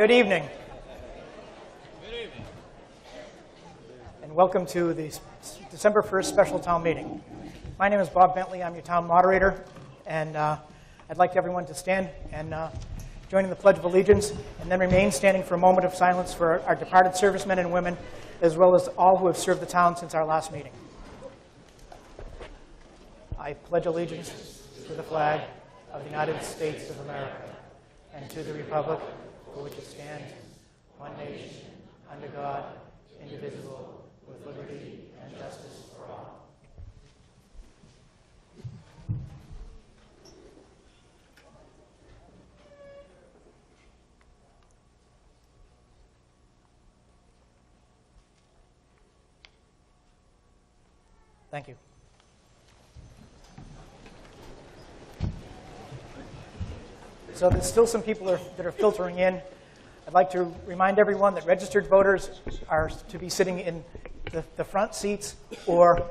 Good evening. And welcome to the December 1st special town meeting. My name is Bob Bentley. I'm your town moderator. And I'd like everyone to stand and join in the Pledge of Allegiance and then remain standing for a moment of silence for our departed servicemen and women, as well as all who have served the town since our last meeting. I pledge allegiance to the flag of the United States of America and to the republic for which it stands, one nation, under God, indivisible, with liberty and justice for all. Thank you. So there's still some people that are filtering in. I'd like to remind everyone that registered voters are to be sitting in the front seats or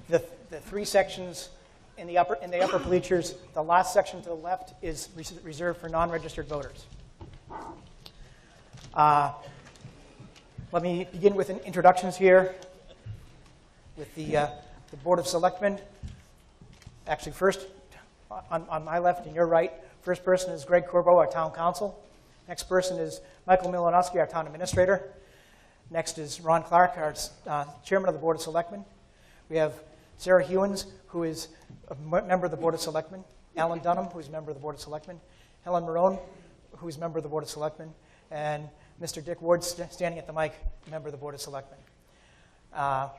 the three sections in the upper bleachers. The last section to the left is reserved for non-registered voters. Let me begin with introductions here with the Board of Selectmen. Actually, first, on my left and your right, first person is Greg Corbo, our town council. Next person is Michael Milanowski, our town administrator. Next is Ron Clark, our chairman of the Board of Selectmen. We have Sarah Hewins, who is a member of the Board of Selectmen. Alan Dunham, who is a member of the Board of Selectmen. Helen Marone, who is a member of the Board of Selectmen. And Mr. Dick Ward, standing at the mic, member of the Board of Selectmen.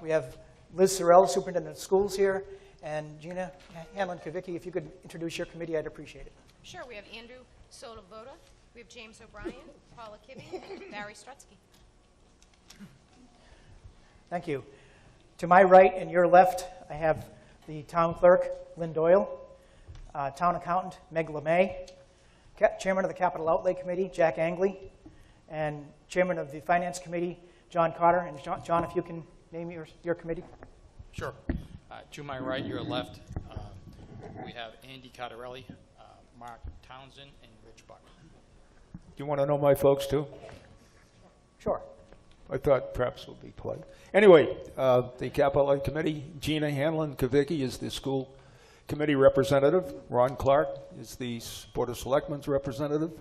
We have Liz Sorrell, superintendent of schools here. And Gina Hanlon-Kavicki, if you could introduce your committee, I'd appreciate it. Sure. We have Andrew Sotovoda. We have James O'Brien, Paula Kibbe, and Barry Strutsky. Thank you. To my right and your left, I have the town clerk, Lynn Doyle, town accountant, Meg LeMay, chairman of the Capital Outlay Committee, Jack Angley, and chairman of the Finance Committee, John Cotter. And John, if you can name your committee. Sure. To my right, your left, we have Andy Cottarelli, Mark Townsend, and Rich Buck. Do you want to know my folks, too? Sure. I thought perhaps we'll be polite. Anyway, the Capital Outlay Committee, Gina Hanlon-Kavicki is the school committee representative. Ron Clark is the Board of Selectmen's representative.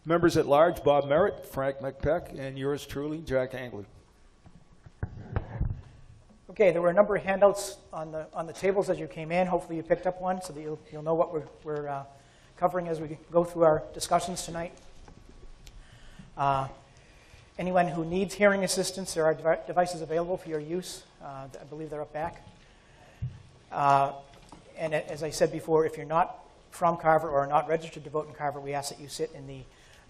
Members at large, Bob Merritt, Frank McPeck, and yours truly, Jack Angley. Okay, there were a number of handouts on the tables as you came in. Hopefully you picked up one so that you'll know what we're covering as we go through our discussions tonight. Anyone who needs hearing assistance, there are devices available for your use. I believe they're up back. And as I said before, if you're not from Carver or not registered to vote in Carver, we ask that you sit in the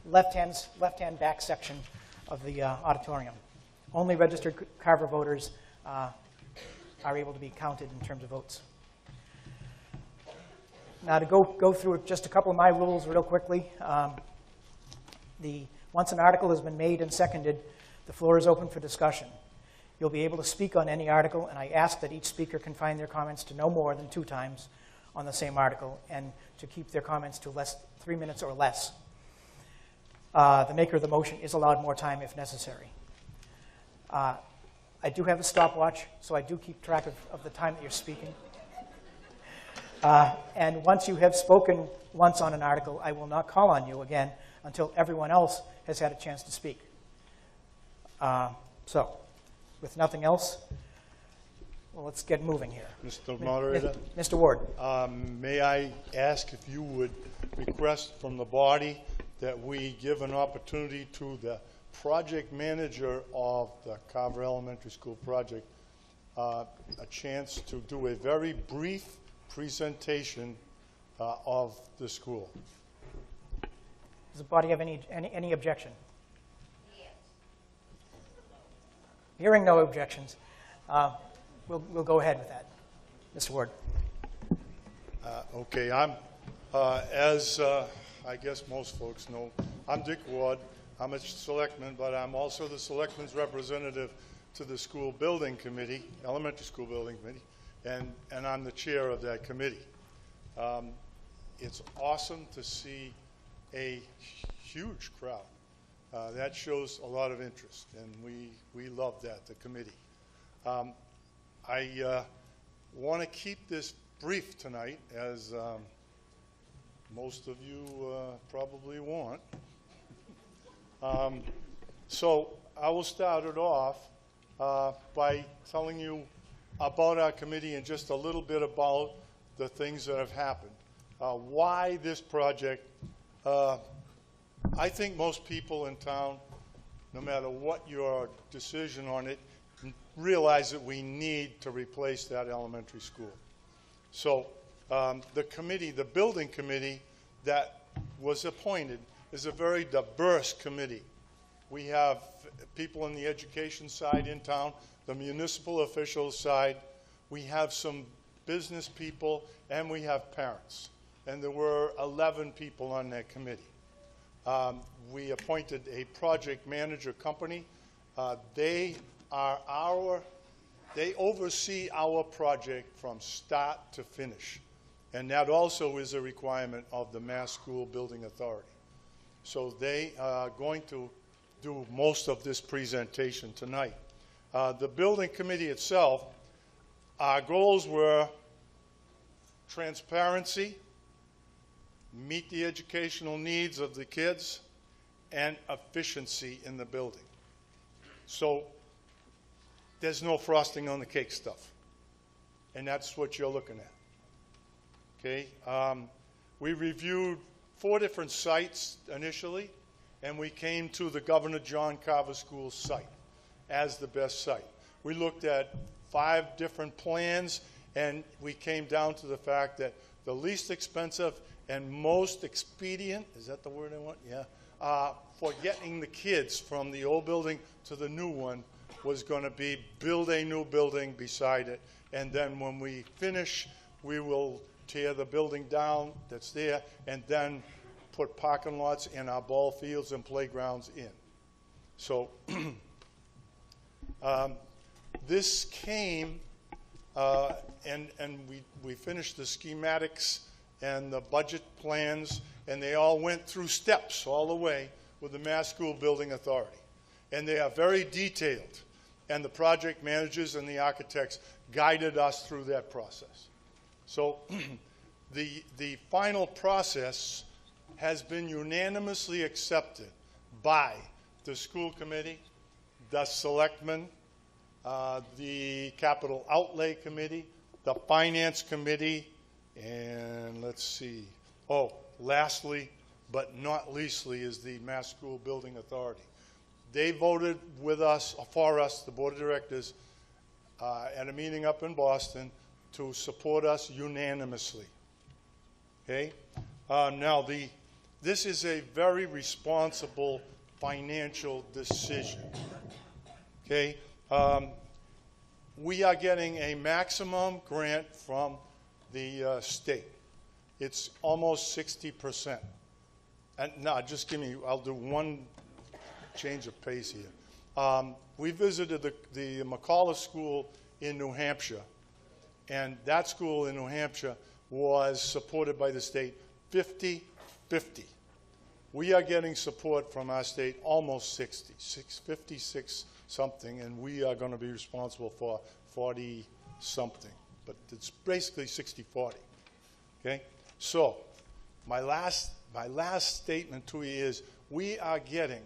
left-hand back section of the auditorium. Only registered Carver voters are able to be counted in terms of votes. Now to go through just a couple of my rules real quickly. Once an article has been made and seconded, the floor is open for discussion. You'll be able to speak on any article, and I ask that each speaker confine their comments to no more than 2 times on the same article, and to keep their comments to 3 minutes or less. The maker of the motion is allowed more time if necessary. I do have a stopwatch, so I do keep track of the time that you're speaking. And once you have spoken once on an article, I will not call on you again until everyone else has had a chance to speak. So, with nothing else, well, let's get moving here. Mr. Moderator? Mr. Ward. May I ask if you would request from the body that we give an opportunity to the project manager of the Carver Elementary School project a chance to do a very brief presentation of the school. Does the body have any objection? Yes. Hearing no objections, we'll go ahead with that. Mr. Ward. Okay, I'm, as I guess most folks know, I'm Dick Ward. I'm a selectman, but I'm also the selectman's representative to the school building committee, elementary school building committee, and I'm the chair of that committee. It's awesome to see a huge crowd That shows a lot of interest, and we love that, the committee. I want to keep this brief tonight, as most of you probably want. So I will start it off by telling you about our committee and just a little bit about the things that have happened. Why this project? I think most people in town, no matter what your decision on it, realize that we need to replace that elementary school. So the committee, the building committee that was appointed, is a very diverse committee. We have people on the education side in town, the municipal officials side, we have some business people, and we have parents. And there were 11 people on that committee. We appointed a project manager company. They oversee our project from start to finish. And that also is a requirement of the Mass School Building Authority. So they are going to do most of this presentation tonight. The building committee itself, our goals were transparency, meet the educational needs of the kids, and efficiency in the building. So there's no frosting on the cake stuff. And that's what you're looking at. Okay? We reviewed 4 different sites initially, and we came to the Governor John Carver School site as the best site. We looked at 5 different plans, and we came down to the fact that the least expensive and most expedient, is that the word I want? Yeah. For getting the kids from the old building to the new one was going to be build a new building beside it. And then when we finish, we will tear the building down that's there and then put parking lots in our ball fields and playgrounds in. So this came, and we finished the schematics and the budget plans, and they all went through steps all the way with the Mass School Building Authority. And they are very detailed, and the project managers and the architects guided us through that process. So the final process has been unanimously accepted by the school committee, the selectmen, the capital outlay committee, the finance committee, and let's see. Oh, lastly, but not leastly, is the Mass School Building Authority. They voted with us, for us, the board of directors, at a meeting up in Boston to support us unanimously. Okay? Now, this is a very responsible financial decision. Okay? We are getting a maximum grant from the state. It's almost 60%. And no, just give me, I'll do one change of pace here. We visited the McCullough School in New Hampshire, and that school in New Hampshire was supported by the state 50-50. We are getting support from our state almost 60, 56 something, and we are going to be responsible for 40 something. But it's basically 60-40. Okay? So my last statement to you is we are getting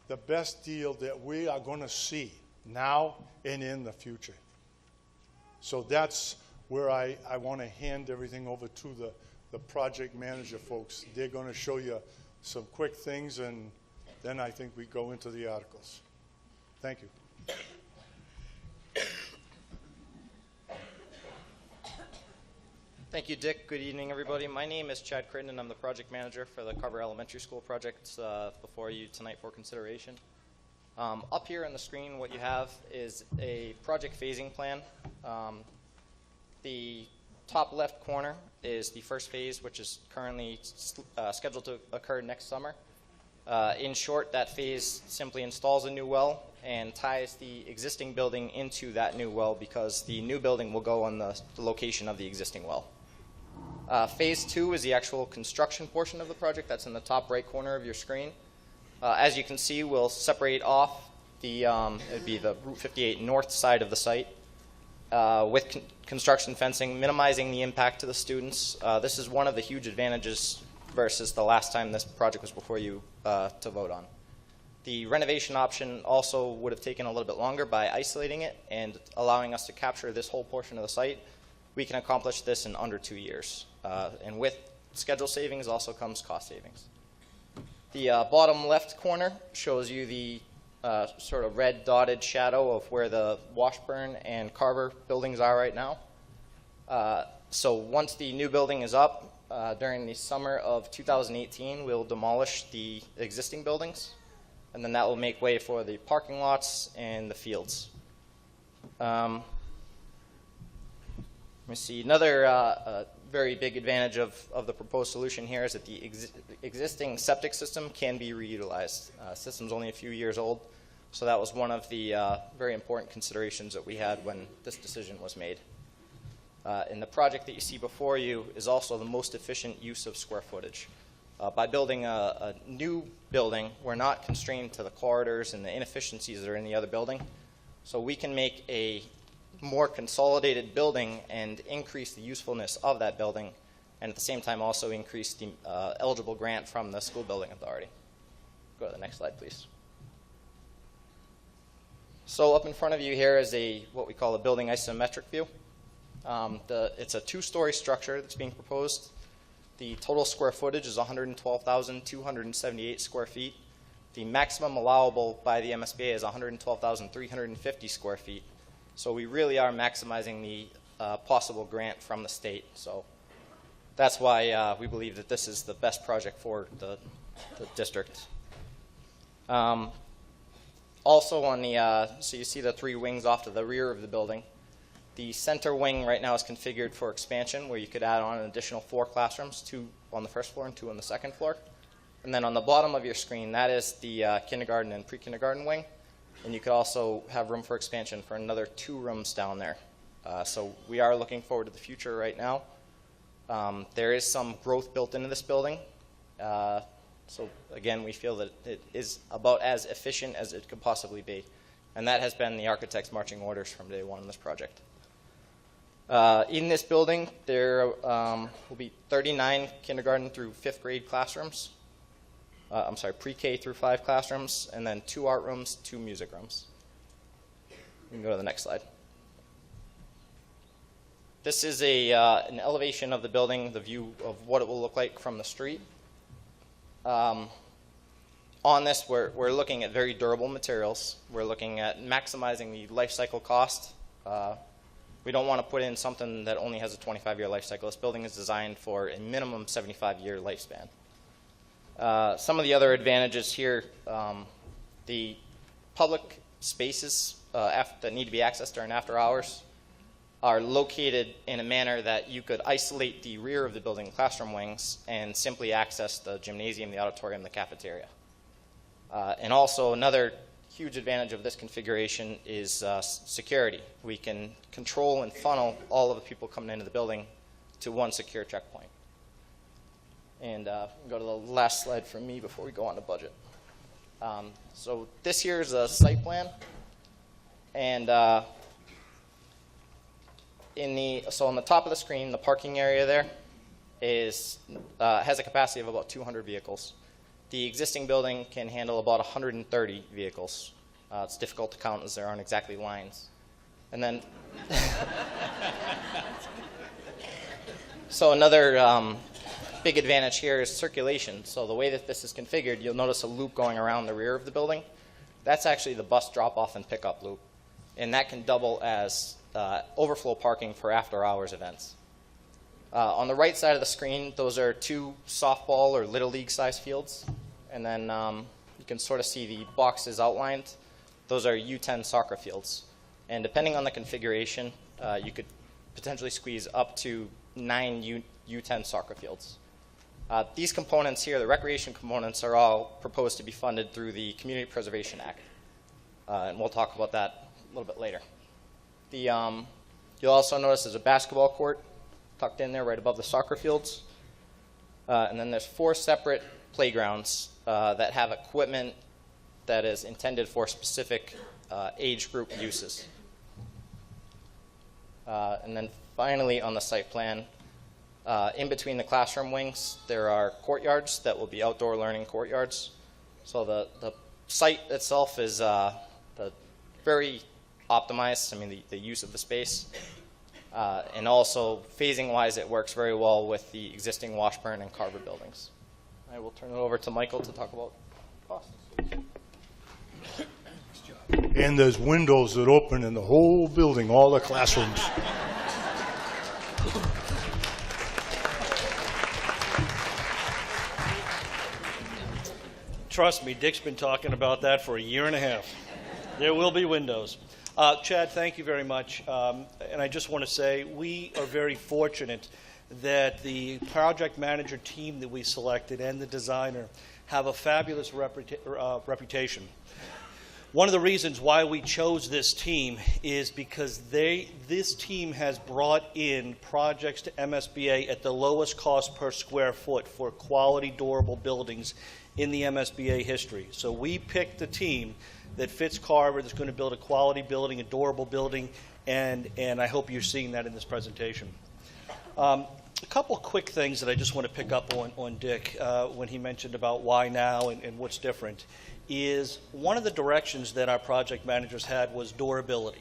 the best deal that we are going to see now and in the future. So that's where I want to hand everything over to the project manager folks. They're going to show you some quick things, and then I think we go into the articles. Thank you. Thank you, Dick. Good evening, everybody. My name is Chad Crittenden. I'm the project manager for the Carver Elementary School project before you tonight for consideration. Up here on the screen, what you have is a project phasing plan. The top left corner is the first phase, which is currently scheduled to occur next summer. In short, that phase simply installs a new well and ties the existing building into that new well, because the new building will go on the location of the existing well. Phase 2 is the actual construction portion of the project. That's in the top right corner of your screen. As you can see, we'll separate off the, it'd be the Route 58 north side of the site with construction fencing, minimizing the impact to the students. This is one of the huge advantages versus the last time this project was before you to vote on. The renovation option also would have taken a little bit longer by isolating it and allowing us to capture this whole portion of the site. We can accomplish this in under 2 years. And with schedule savings also comes cost savings. The bottom left corner shows you the sort of red dotted shadow of where the Washburn and Carver buildings are right now. So once the new building is up, during the summer of 2018, we'll demolish the existing buildings, and then that will make way for the parking lots and the fields. Let me see. Another very big advantage of the proposed solution here is that the existing septic system can be reutilized. System's only a few years old, so that was one of the very important considerations that we had when this decision was made. And the project that you see before you is also the most efficient use of square footage. By building a new building, we're not constrained to the corridors and the inefficiencies that are in the other building. So we can make a more consolidated building and increase the usefulness of that building, and at the same time also increase the eligible grant from the school building authority. Go to the next slide, please. So up in front of you here is what we call a building isometric view. It's a 2-story structure that's being proposed. The total square footage is 112,278 square feet. The maximum allowable by the MSBA is 112,350 square feet. So we really are maximizing the possible grant from the state. So that's why we believe that this is the best project for the district. Also on the, so you see the 3 wings off to the rear of the building. The center wing right now is configured for expansion, where you could add on an additional 4 classrooms, 2 on the first floor and 2 on the second floor. And then on the bottom of your screen, that is the kindergarten and pre-kindergarten wing. And you could also have room for expansion for another 2 rooms down there. So we are looking forward to the future right now. There is some growth built into this building. So again, we feel that it is about as efficient as it could possibly be. And that has been the architect's marching orders from day one in this project. In this building, there will be 39 kindergarten through 5th grade classrooms. I'm sorry, pre-K through 5 classrooms, and then 2 art rooms, 2 music rooms. You can go to the next slide. This is an elevation of the building, the view of what it will look like from the street. On this, we're looking at very durable materials. We're looking at maximizing the life cycle cost. We don't want to put in something that only has a 25-year life cycle. This building is designed for a minimum 75-year lifespan. Some of the other advantages here, the public spaces that need to be accessed during after hours are located in a manner that you could isolate the rear of the building classroom wings and simply access the gymnasium, the auditorium, the cafeteria. And also another huge advantage of this configuration is security. We can control and funnel all of the people coming into the building to one secure checkpoint. And go to the last slide from me before we go on to budget. So this here is a site plan. And so on the top of the screen, the parking area there has a capacity of about 200 vehicles. The existing building can handle about 130 vehicles. It's difficult to count as there aren't exactly lines. And then, so another big advantage here is circulation. So the way that this is configured, you'll notice a loop going around the rear of the building. That's actually the bus drop-off and pickup loop. And that can double as overflow parking for after-hours events. On the right side of the screen, those are 2 softball or Little League size fields. And then you can sort of see the boxes outlined. Those are U10 soccer fields. And depending on the configuration, you could potentially squeeze up to 9 U10 soccer fields. These components here, the recreation components, are all proposed to be funded through the Community Preservation Act. And we'll talk about that a little bit later. You'll also notice there's a basketball court tucked in there right above the soccer fields. And then there's 4 separate playgrounds that have equipment that is intended for specific age group uses. And then finally on the site plan, in between the classroom wings, there are courtyards that will be outdoor learning courtyards. So the site itself is very optimized, I mean, the use of the space. And also, phasing-wise, it works very well with the existing Washburn and Carver buildings. I will turn it over to Michael to talk about costs. And there's windows that open in the whole building, all the classrooms. Trust me, Dick's been talking about that for a year and a half. There will be windows. Chad, thank you very much. And I just want to say we are very fortunate that the project manager team that we selected and the designer have a fabulous reputation. One of the reasons why we chose this team is because this team has brought in projects to MSBA at the lowest cost per square foot for quality, durable buildings in the MSBA history. So we picked the team that fits Carver, that's going to build a quality building, a durable building, and I hope you're seeing that in this presentation. A couple quick things that I just want to pick up on Dick when he mentioned about why now and what's different is one of the directions that our project managers had was durability.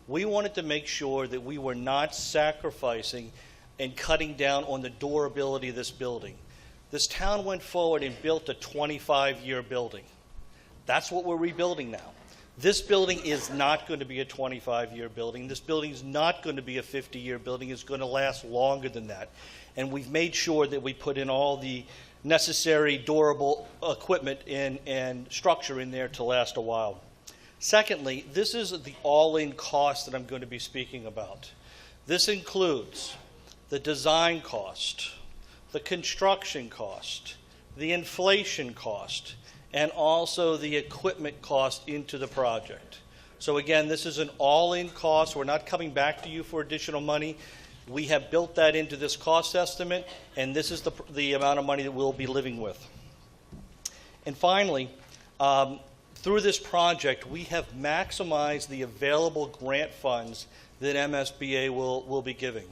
We wanted to make sure that we were not sacrificing and cutting down on the durability of this building. This town went forward and built a 25-year building. That's what we're rebuilding now. This building is not going to be a 25-year building. This building is not going to be a 50-year building. It's going to last longer than that. And we've made sure that we put in all the necessary durable equipment and structure in there to last a while. Secondly, this is the all-in cost that I'm going to be speaking about. This includes the design cost, the construction cost, the inflation cost, and also the equipment cost into the project. So again, this is an all-in cost. We're not coming back to you for additional money. We have built that into this cost estimate, and this is the amount of money that we'll be living with. And finally, through this project, we have maximized the available grant funds that MSBA will be giving.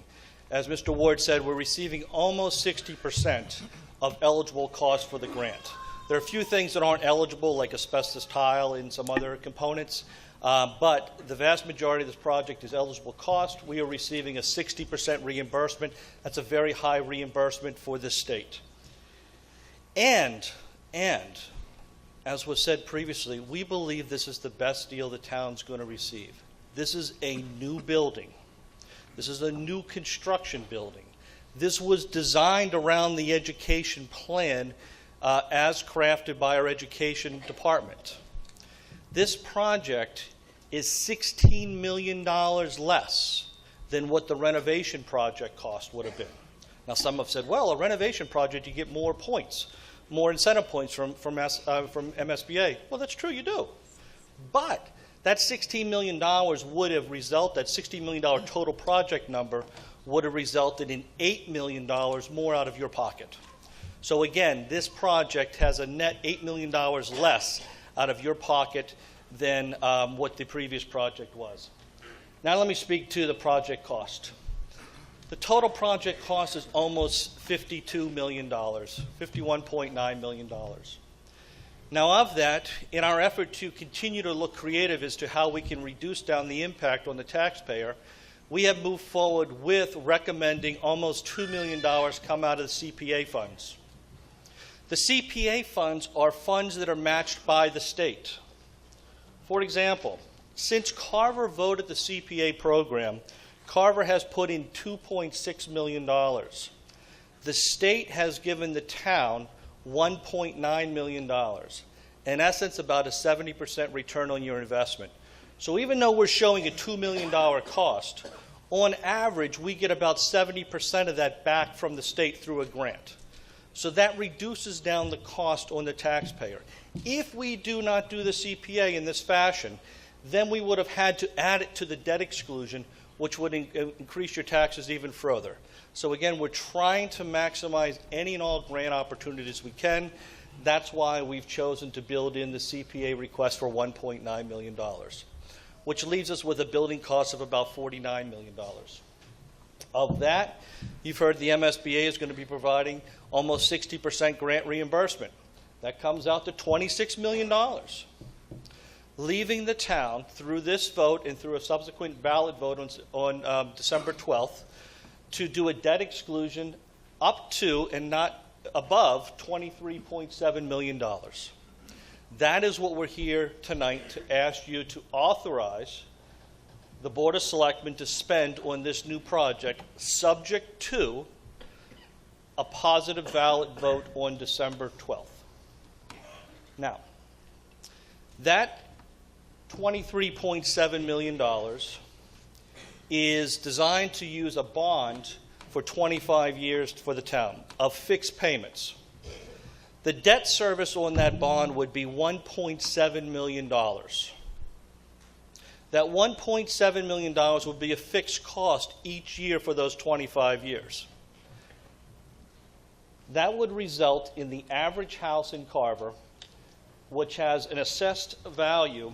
As Mr. Ward said, we're receiving almost 60% of eligible costs for the grant. There are a few things that aren't eligible, like asbestos tile and some other components, but the vast majority of this project is eligible cost. We are receiving a 60% reimbursement. That's a very high reimbursement for this state. And as was said previously, we believe this is the best deal the town's going to receive. This is a new building. This is a new construction building. This was designed around the education plan as crafted by our education department. This project is $16 million less than what the renovation project cost would have been. Now, some have said, well, a renovation project, you get more points, more incentive points from MSBA. Well, that's true, you do. But that $16 million would have resulted, that $16 million total project number would have resulted in $8 million more out of your pocket. So again, this project has a net $8 million less out of your pocket than what the previous project was. Now let me speak to the project cost. The total project cost is almost $52 million, $51.9 million. Now of that, in our effort to continue to look creative as to how we can reduce down the impact on the taxpayer, we have moved forward with recommending almost $2 million come out of the CPA funds. The CPA funds are funds that are matched by the state. For example, since Carver voted the CPA program, Carver has put in $2.6 million. The state has given the town $1.9 million. In essence, about a 70% return on your investment. So even though we're showing a $2 million cost, on average, we get about 70% of that back from the state through a grant. So that reduces down the cost on the taxpayer. If we do not do the CPA in this fashion, then we would have had to add it to the debt exclusion, which would increase your taxes even further. So again, we're trying to maximize any and all grant opportunities we can. That's why we've chosen to build in the CPA request for $1.9 million, which leaves us with a building cost of about $49 million. Of that, you've heard the MSBA is going to be providing almost 60% grant reimbursement. That comes out to $26 million, leaving the town, through this vote and through a subsequent ballot vote on December 12th, to do a debt exclusion up to and not above $23.7 million. That is what we're here tonight to ask you to authorize the Board of Selectmen to spend on this new project, subject to a positive ballot vote on December 12th. Now, that $23.7 million is designed to use a bond for 25 years for the town of fixed payments. The debt service on that bond would be $1.7 million. That $1.7 million would be a fixed cost each year for those 25 years. That would result in the average house in Carver, which has an assessed value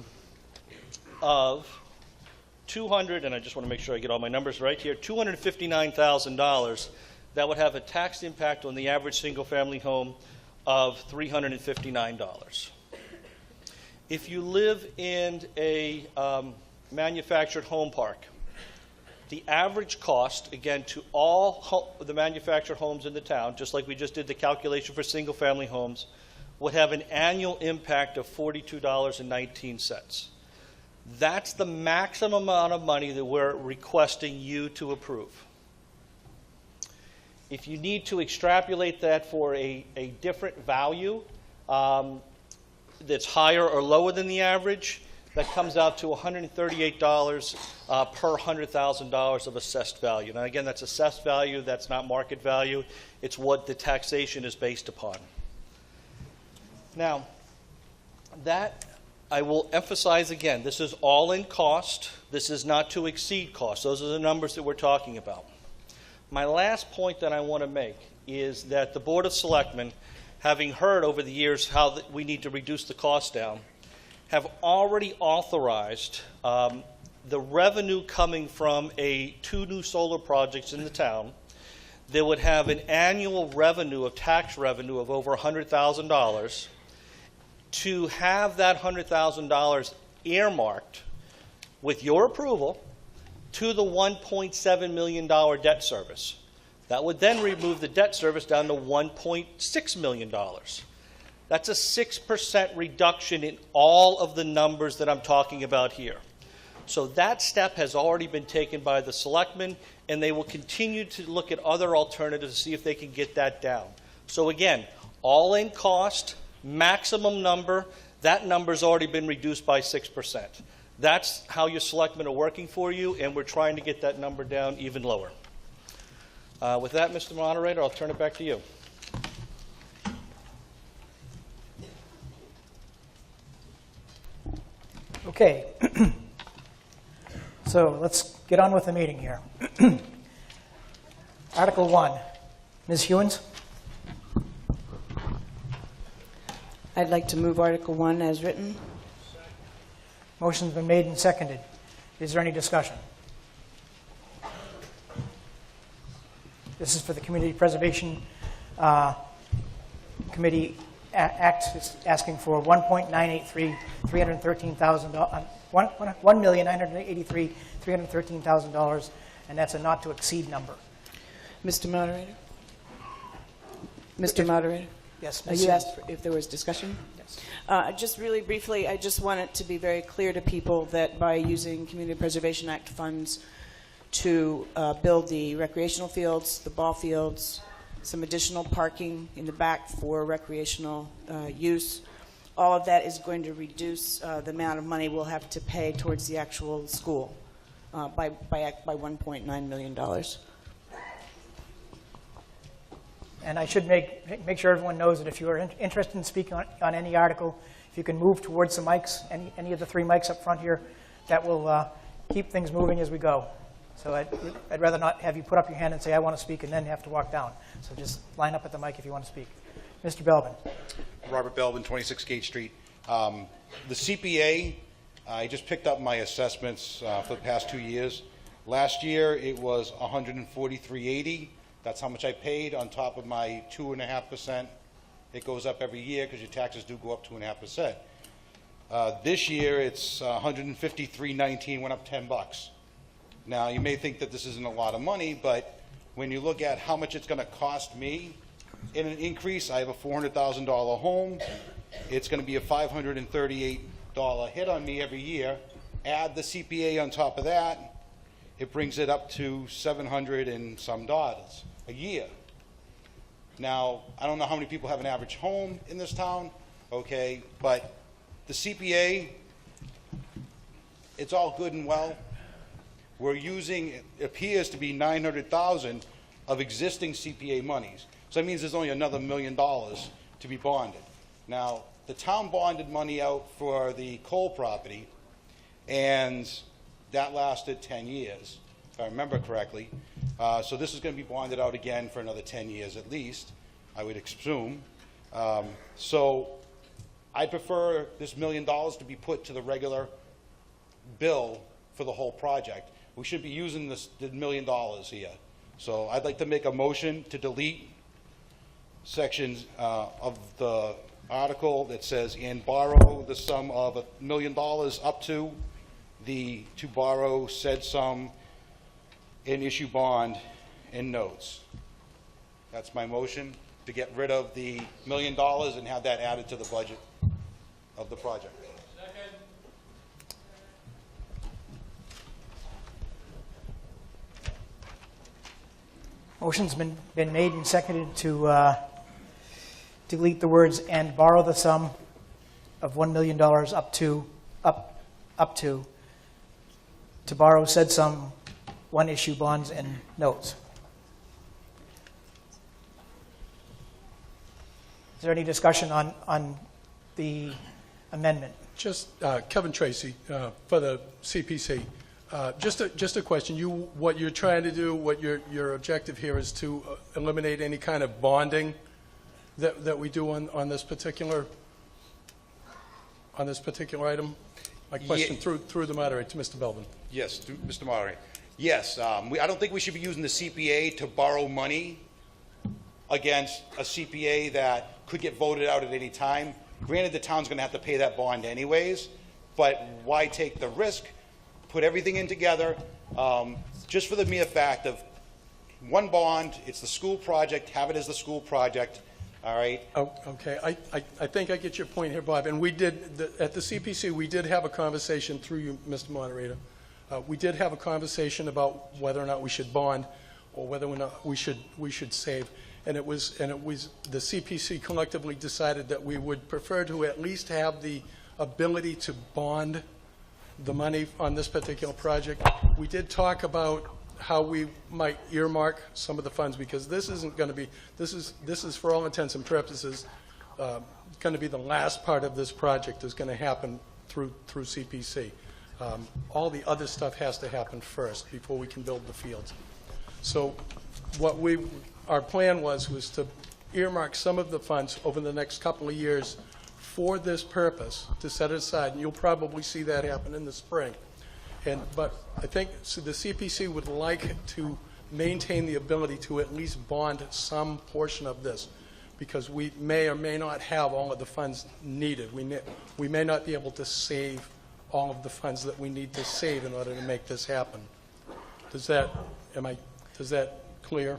of and I just want to make sure I get all my numbers right here, $259,000. That would have a tax impact on the average single-family home of $359. If you live in a manufactured home park, the average cost, again, to all the manufactured homes in the town, just like we just did the calculation for single-family homes, would have an annual impact of $42.19. That's the maximum amount of money that we're requesting you to approve. If you need to extrapolate that for a different value that's higher or lower than the average, that comes out to $138 per $100,000 of assessed value. Now again, that's assessed value, that's not market value. It's what the taxation is based upon. Now, that I will emphasize again, this is all in cost. This is not to exceed cost. Those are the numbers that we're talking about. My last point that I want to make is that the Board of Selectmen, having heard over the years how we need to reduce the cost down, have already authorized the revenue coming from two new solar projects in the town that would have an annual revenue of tax revenue of over $100,000, to have that $100,000 earmarked with your approval to the $1.7 million debt service. That would then remove the debt service down to $1.6 million. That's a 6% reduction in all of the numbers that I'm talking about here. So that step has already been taken by the selectmen, and they will continue to look at other alternatives to see if they can get that down. So again, all in cost, maximum number, that number's already been reduced by 6%. That's how your selectmen are working for you, and we're trying to get that number down even lower. With that, Mr. Moderator, I'll turn it back to you. Okay. So let's get on with the meeting here. Article 1. Ms. Hewins? I'd like to move Article 1 as written. Motion's been made and seconded. Is there any discussion? This is for the Community Preservation Committee Act. It's asking for $1,983,313,000, and that's a not to exceed number. Mr. Moderator? Mr. Moderator? Yes, You asked if there was discussion? Yes. Just really briefly, I just want it to be very clear to people that by using Community Preservation Act funds to build the recreational fields, the ball fields, some additional parking in the back for recreational use, all of that is going to reduce the amount of money we'll have to pay towards the actual school by $1.9 million. And I should make sure everyone knows that if you are interested in speaking on any article, if you can move towards the mics, any of the three mics up front here, that will keep things moving as we go. So I'd rather not have you put up your hand and say, I want to speak, and then have to walk down. So just line up at the mic if you want to speak. Mr. Belbin. Robert Belbin, 26 Gate Street. The CPA, I just picked up my assessments for the past 2 years. Last year, it was $143.80. That's how much I paid on top of my 2.5%. It goes up every year because your taxes do go up 2.5%. This year, it's $153.19, went up $10. Now, you may think that this isn't a lot of money, but when you look at how much it's going to cost me in an increase, I have a $400,000 home. It's going to be a $538 hit on me every year. Add the CPA on top of that, it brings it up to $700 and some dollars a year. Now, I don't know how many people have an average home in this town, okay, but the CPA, it's all good and well. We're using, it appears to be $900,000 of existing CPA monies. So that means there's only another $1 million to be bonded. Now, the town bonded money out for the coal property, and that lasted 10 years, if I remember correctly. So this is going to be bonded out again for another 10 years at least, I would assume. So I prefer this $1 million to be put to the regular bill for the whole project. We should be using the $1 million here. So I'd like to make a motion to delete sections of the article that says, and borrow the sum of $1 million up to borrow said sum and issue bond and notes. That's my motion, to get rid of the $1 million and have that added to the budget of the project. Motion's been made and seconded to delete the words "and borrow the sum of $1 million up to borrow said sum, one issue bonds and notes." Is there any discussion on the amendment? Just Kevin Tracy for the CPC. Just a question. What you're trying to do, what your objective here is to eliminate any kind of bonding that we do on this particular item. My question through the moderator to Mr. Belbin. Yes, Mr. Moderator. Yes, I don't think we should be using the CPA to borrow money against a CPA that could get voted out at any time. Granted, the town's going to have to pay that bond anyways, but why take the risk? Put everything in together, just for the mere fact of one bond. It's the school project. Have it as the school project. All right. Oh, okay. I think I get your point here, Bob. And we did at the CPC. We did have a conversation through you, Mr. Moderator. We did have a conversation about whether or not we should bond, or whether or not we should save. And it was the CPC collectively decided that we would prefer to at least have the ability to bond the money on this particular project. We did talk about how we might earmark some of the funds, because this isn't going to be, this is for all intents and purposes going to be the last part of this project is going to happen through CPC. All the other stuff has to happen first before we can build the fields. So what our plan was to earmark some of the funds over the next couple of years for this purpose, to set it aside, and you'll probably see that happen in the spring. But I think the CPC would like to maintain the ability to at least bond some portion of this, because we may or may not have all of the funds needed. We may not be able to save all of the funds that we need to save in order to make this happen. Is that clear?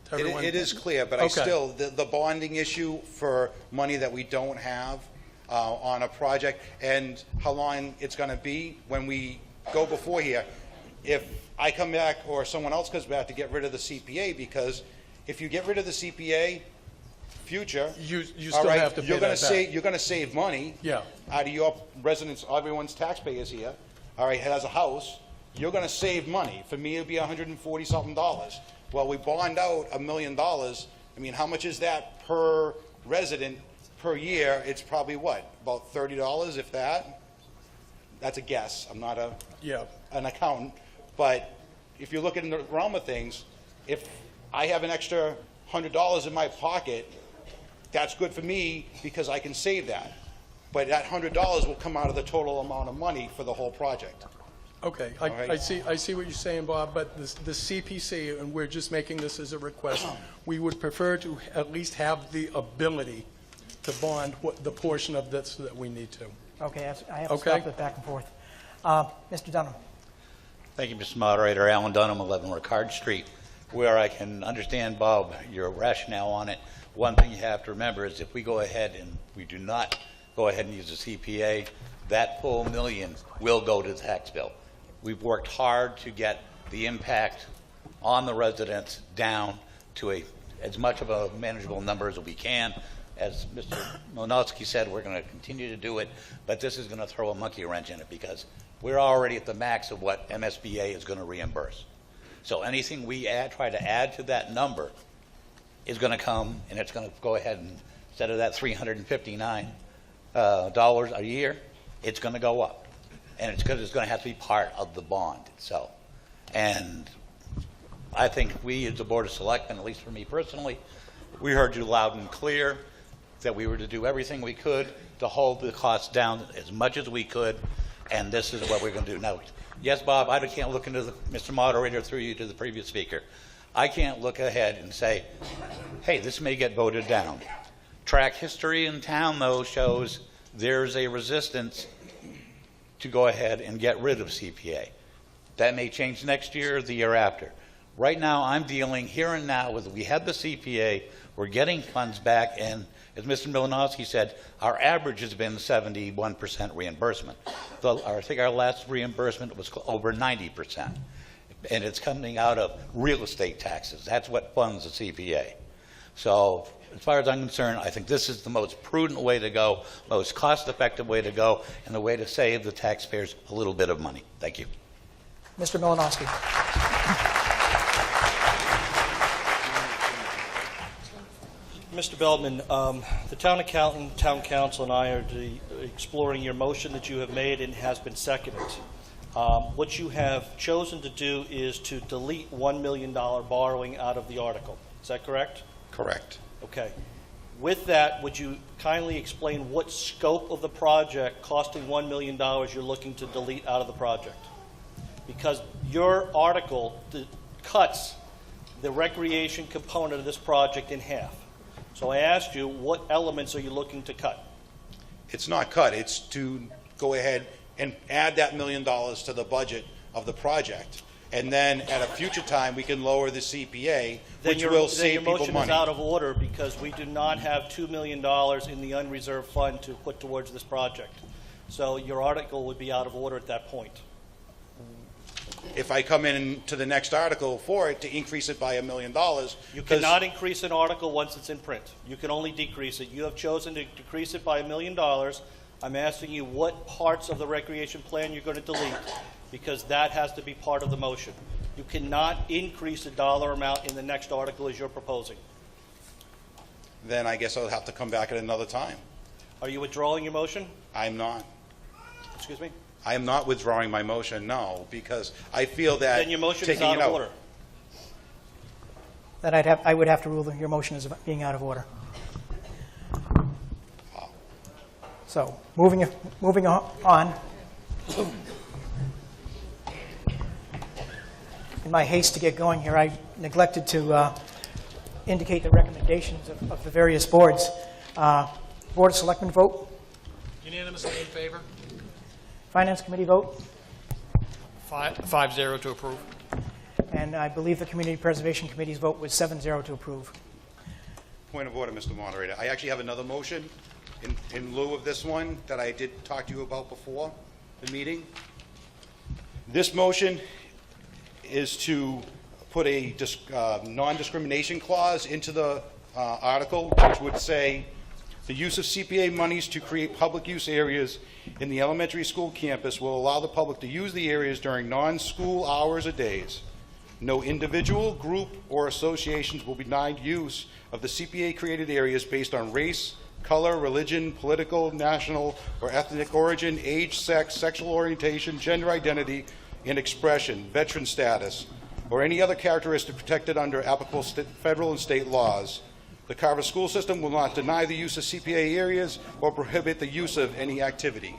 It is clear, but Okay. the bonding issue for money that we don't have on a project, and how long it's going to be when we go before here. If I come back or someone else comes back to get rid of the CPA, because if you get rid of the CPA, future, You all still right, have to pay you're going that to back. save, you're going to save money Yeah. out of your residents, everyone's taxpayers here. All right, has a house. You're going to save money. For me, it'd be $140-something. Well, we bond out $1 million. I mean, how much is that per resident per year? It's probably what, about $30, if that? That's a guess. I'm not an accountant, but if you look at in the realm of things, if I have an extra $100 in my pocket, that's good for me because I can save that. But that $100 will come out of the total amount of money for the whole project. Okay, right. I see what you're saying, Bob, but the CPC, and we're just making this as a request, we would prefer to at least have the ability to bond the portion of this that we need to. Okay, I have to Okay. stop it back and forth. Mr. Dunham. Thank you, Mr. Moderator. Alan Dunham, 11 Ricard Street. Where I can understand, Bob, your rationale on it, one thing you have to remember is if we go ahead and we do not go ahead and use the CPA, that full $1 million will go to the tax bill. We've worked hard to get the impact on the residents down to as much of a manageable number as we can. As Mr. Mlynowski said, we're going to continue to do it, but this is going to throw a monkey wrench in it because we're already at the max of what MSBA is going to reimburse. So anything we try to add to that number is going to come, and it's going to go ahead and, instead of that $359 a year, it's going to go up. And it's going to have to be part of the bond itself. And I think we, as the Board of Selectmen, at least for me personally, we heard you loud and clear that we were to do everything we could to hold the costs down as much as we could, and this is what we're going to do. Now, yes, Bob, I can't look into Mr. Moderator, through you to the previous speaker. I can't look ahead and say, hey, this may get voted down. Track history in town, though, shows there's a resistance to go ahead and get rid of CPA. That may change next year or the year after. Right now, I'm dealing here and now with, we have the CPA, we're getting funds back, and as Mr. Milanowski said, our average has been 71% reimbursement. I think our last reimbursement was over 90%. And it's coming out of real estate taxes. That's what funds the CPA. So as far as I'm concerned, I think this is the most prudent way to go, most cost-effective way to go, and the way to save the taxpayers a little bit of money. Thank you. Mr. Milanowski. Mr. Beltman, the town accountant, town council, and I are exploring your motion that you have made and has been seconded. What you have chosen to do is to delete $1 million borrowing out of the article. Is that correct? Correct. Okay. With that, would you kindly explain what scope of the project costing $1 million you're looking to delete out of the project? Because your article cuts the recreation component of this project in half. So I asked you, what elements are you looking to cut? It's not cut. It's to go ahead and add that $1 million to the budget of the project. And then at a future time, we can lower the CPA, which will save people money. Then your motion is out of order because we do not have $2 million in the unreserved fund to put towards this project. So your article would be out of order at that point. If I come in to the next article for it to increase it by $1 million, you cannot increase an article once it's in print. You can only decrease it. You have chosen to decrease it by $1 million. I'm asking you what parts of the recreation plan you're going to delete, because that has to be part of the motion. You cannot increase the dollar amount in the next article as you're proposing. then I guess I'll have to come back at another time. Are you withdrawing your motion? I'm not. Excuse me? I am not withdrawing my motion, no, because I feel that Then your motion is taking out it of out. order. Then I would have to rule that your motion as being out of order. So, moving on. In my haste to get going here, I neglected to indicate the recommendations of the various boards. Board of Selectmen vote. Unanimously in favor? Finance Committee vote. 5-0 to approve. And I believe the Community Preservation Committee's vote was 7-0 to approve. Point of order, Mr. Moderator. I actually have another motion in lieu of this one that I did talk to you about before the meeting. This motion is to put a non-discrimination clause into the article, which would say the use of CPA monies to create public use areas in the elementary school campus will allow the public to use the areas during non-school hours or days. No individual, group, or associations will be denied use of the CPA-created areas based on race, color, religion, political, national, or ethnic origin, age, sex, sexual orientation, gender identity, and expression, veteran status, or any other characteristic protected under applicable federal and state laws. The Carver school system will not deny the use of CPA areas or prohibit the use of any activity.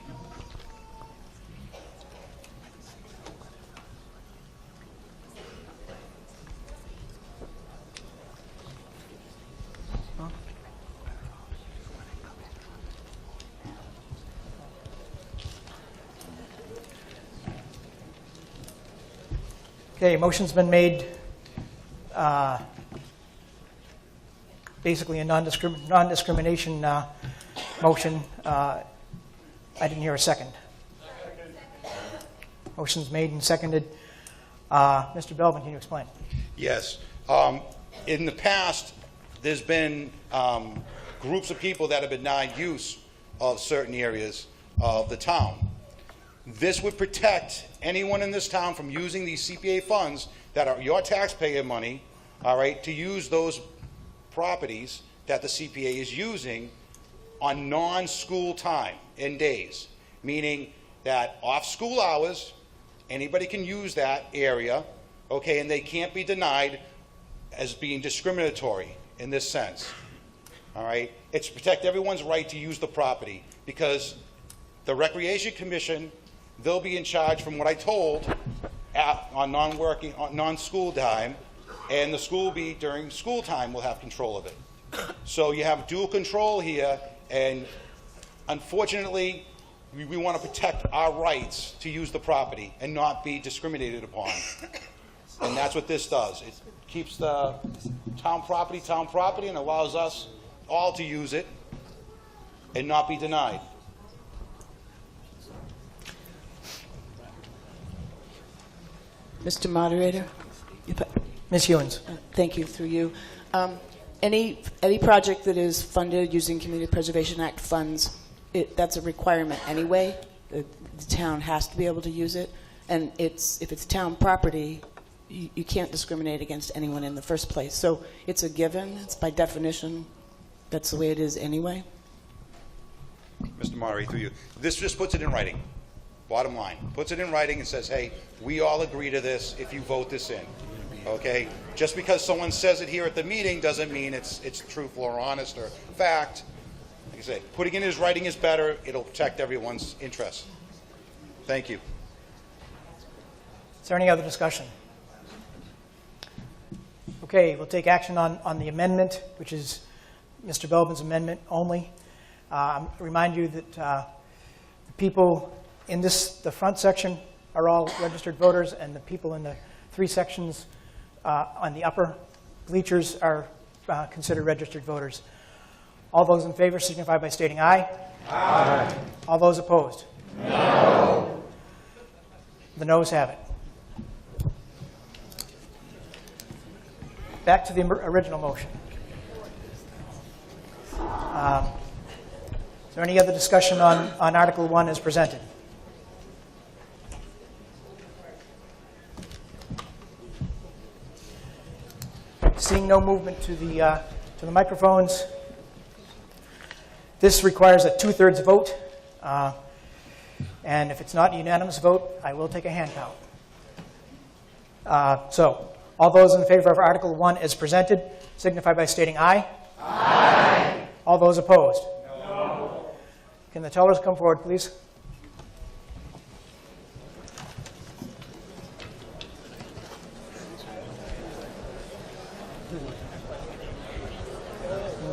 Okay, motion's been made, basically a non-discrimination motion. I didn't hear a second. Motion's made and seconded. Mr. Belvin, can you explain? Yes. In the past, there's been groups of people that have been denied use of certain areas of the town. This would protect anyone in this town from using these CPA funds that are your taxpayer money, all right, to use those properties that the CPA is using on non-school time and days, meaning that off school hours, anybody can use that area, okay, and they can't be denied as being discriminatory in this sense, all right? It's to protect everyone's right to use the property, because the Recreation Commission, they'll be in charge, from what I told, on non-school time, and the school will be during school time will have control of it. So you have dual control here, and unfortunately, we want to protect our rights to use the property and not be discriminated upon. And that's what this does. It keeps the town property, and allows us all to use it and not be denied. Mr. Moderator? Ms. Hewins. Thank you, through you. Any project that is funded using Community Preservation Act funds, that's a requirement anyway. The town has to be able to use it. And if it's town property, you can't discriminate against anyone in the first place. So it's a given. It's by definition. That's the way it is anyway. Mr. Moderator, through you. This just puts it in writing. Bottom line. Puts it in writing and says, hey, we all agree to this if you vote this in. Okay? Just because someone says it here at the meeting doesn't mean it's truthful or honest or fact. Like I said, putting it in his writing is better. It'll protect everyone's interests. Thank you. Is there any other discussion? Okay, we'll take action on the amendment, which is Mr. Belvin's amendment only. Remind you that the people in the front section are all registered voters, and the people in the three sections on the upper bleachers are considered registered voters. All those in favor signify by stating aye. Aye. All those opposed? No. The noes have it. Back to the original motion. Is there any other discussion on Article 1 as presented? Seeing no movement to the microphones, this requires a 2/3 vote, and if it's not a unanimous vote, I will take a hand count. So, all those in favor of Article 1 as presented signify by stating aye. Aye. All those opposed? No. Can the tellers come forward, please?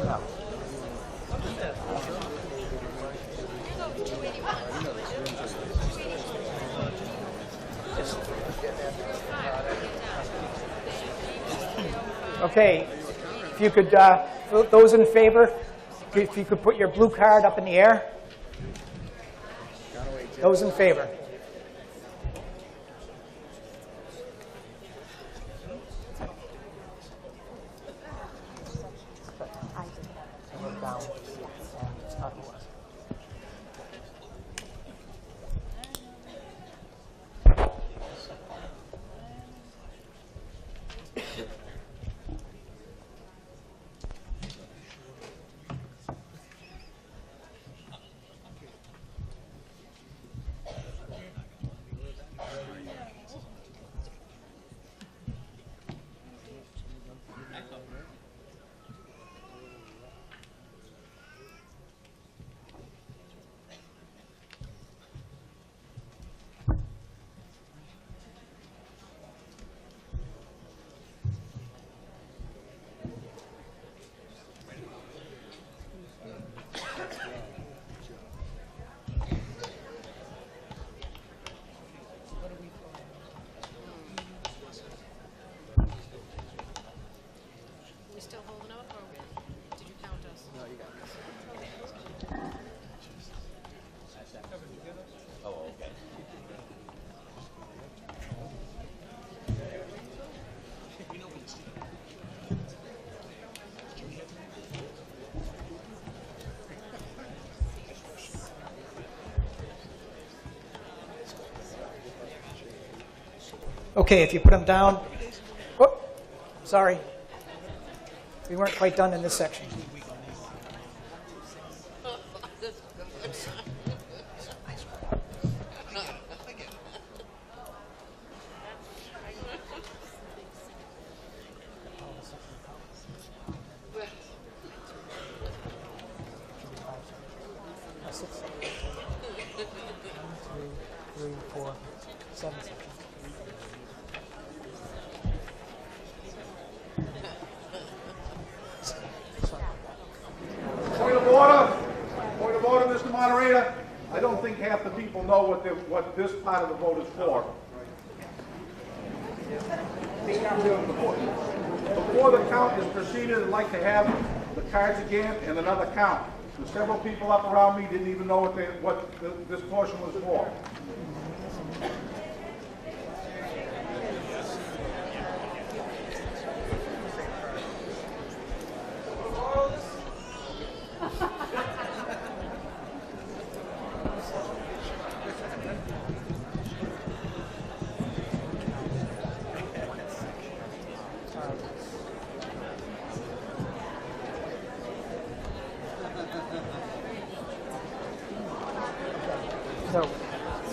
No. Okay, if you could, those in favor, if you could put your blue card up in the air. Those in favor. still holding up, or did you count us? No, you got us. Oh, okay. Okay, if you put them down. Oh, sorry. We weren't quite done in this section. Six, 1, 2, 3, 4, 7 sections. Point of order. Point of order, Mr. Moderator. I don't think half the people know what this part of the vote is for. Before the count is proceeded, I'd like to have the cards again and another count. There's several people up around me didn't even know what this portion was for.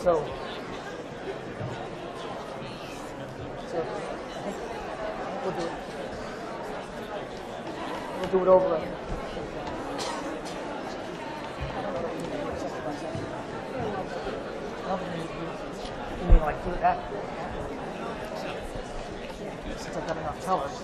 So we'll do it over. You mean like do that? Since I've got enough tellers.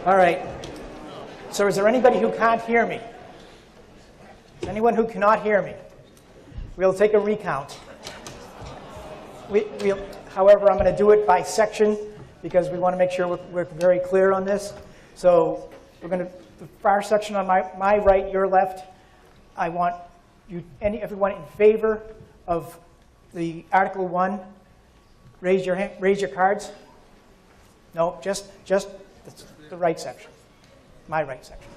All right. So is there anybody who can't hear me? Is anyone who cannot hear me? We'll take a recount. However, I'm going to do it by section because we want to make sure we're very clear on this. So we're going to, the far section on my right, your left, I want you, everyone in favor of the Article 1, raise your cards. No, just the right section, my right section.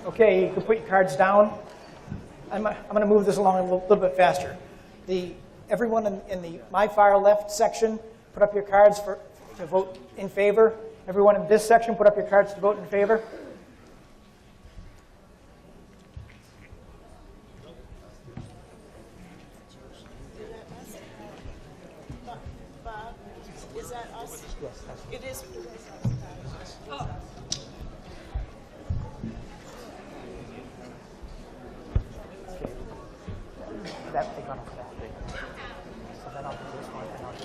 Okay, you can put your cards down. I'm going to move this along a little bit faster. Everyone in my far left section, put up your cards to vote in favor. Everyone in this section, put up your cards to vote in favor. Bob, is that us? Yes, that's It is. that they got off that. So then I'll do this one and I'll do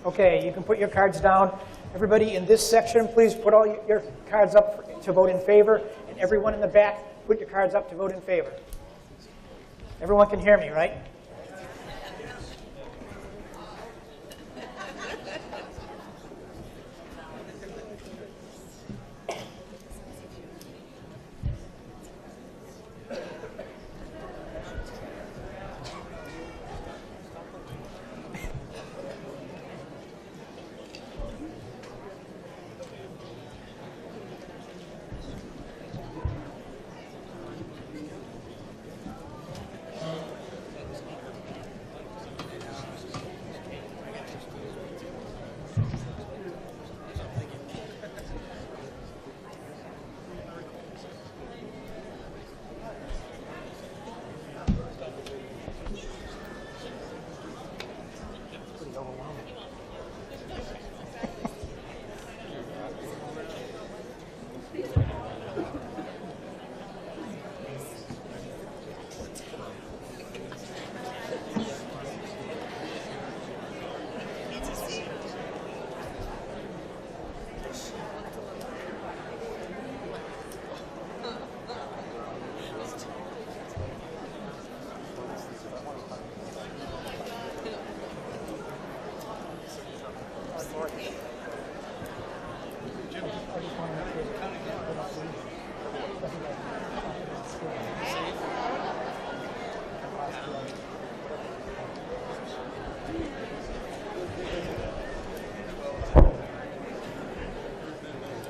Okay, you can put your cards down. Everybody in this section, please put all your cards up to vote in favor, and everyone in the back, put your cards up to vote in favor. Everyone can hear me, right?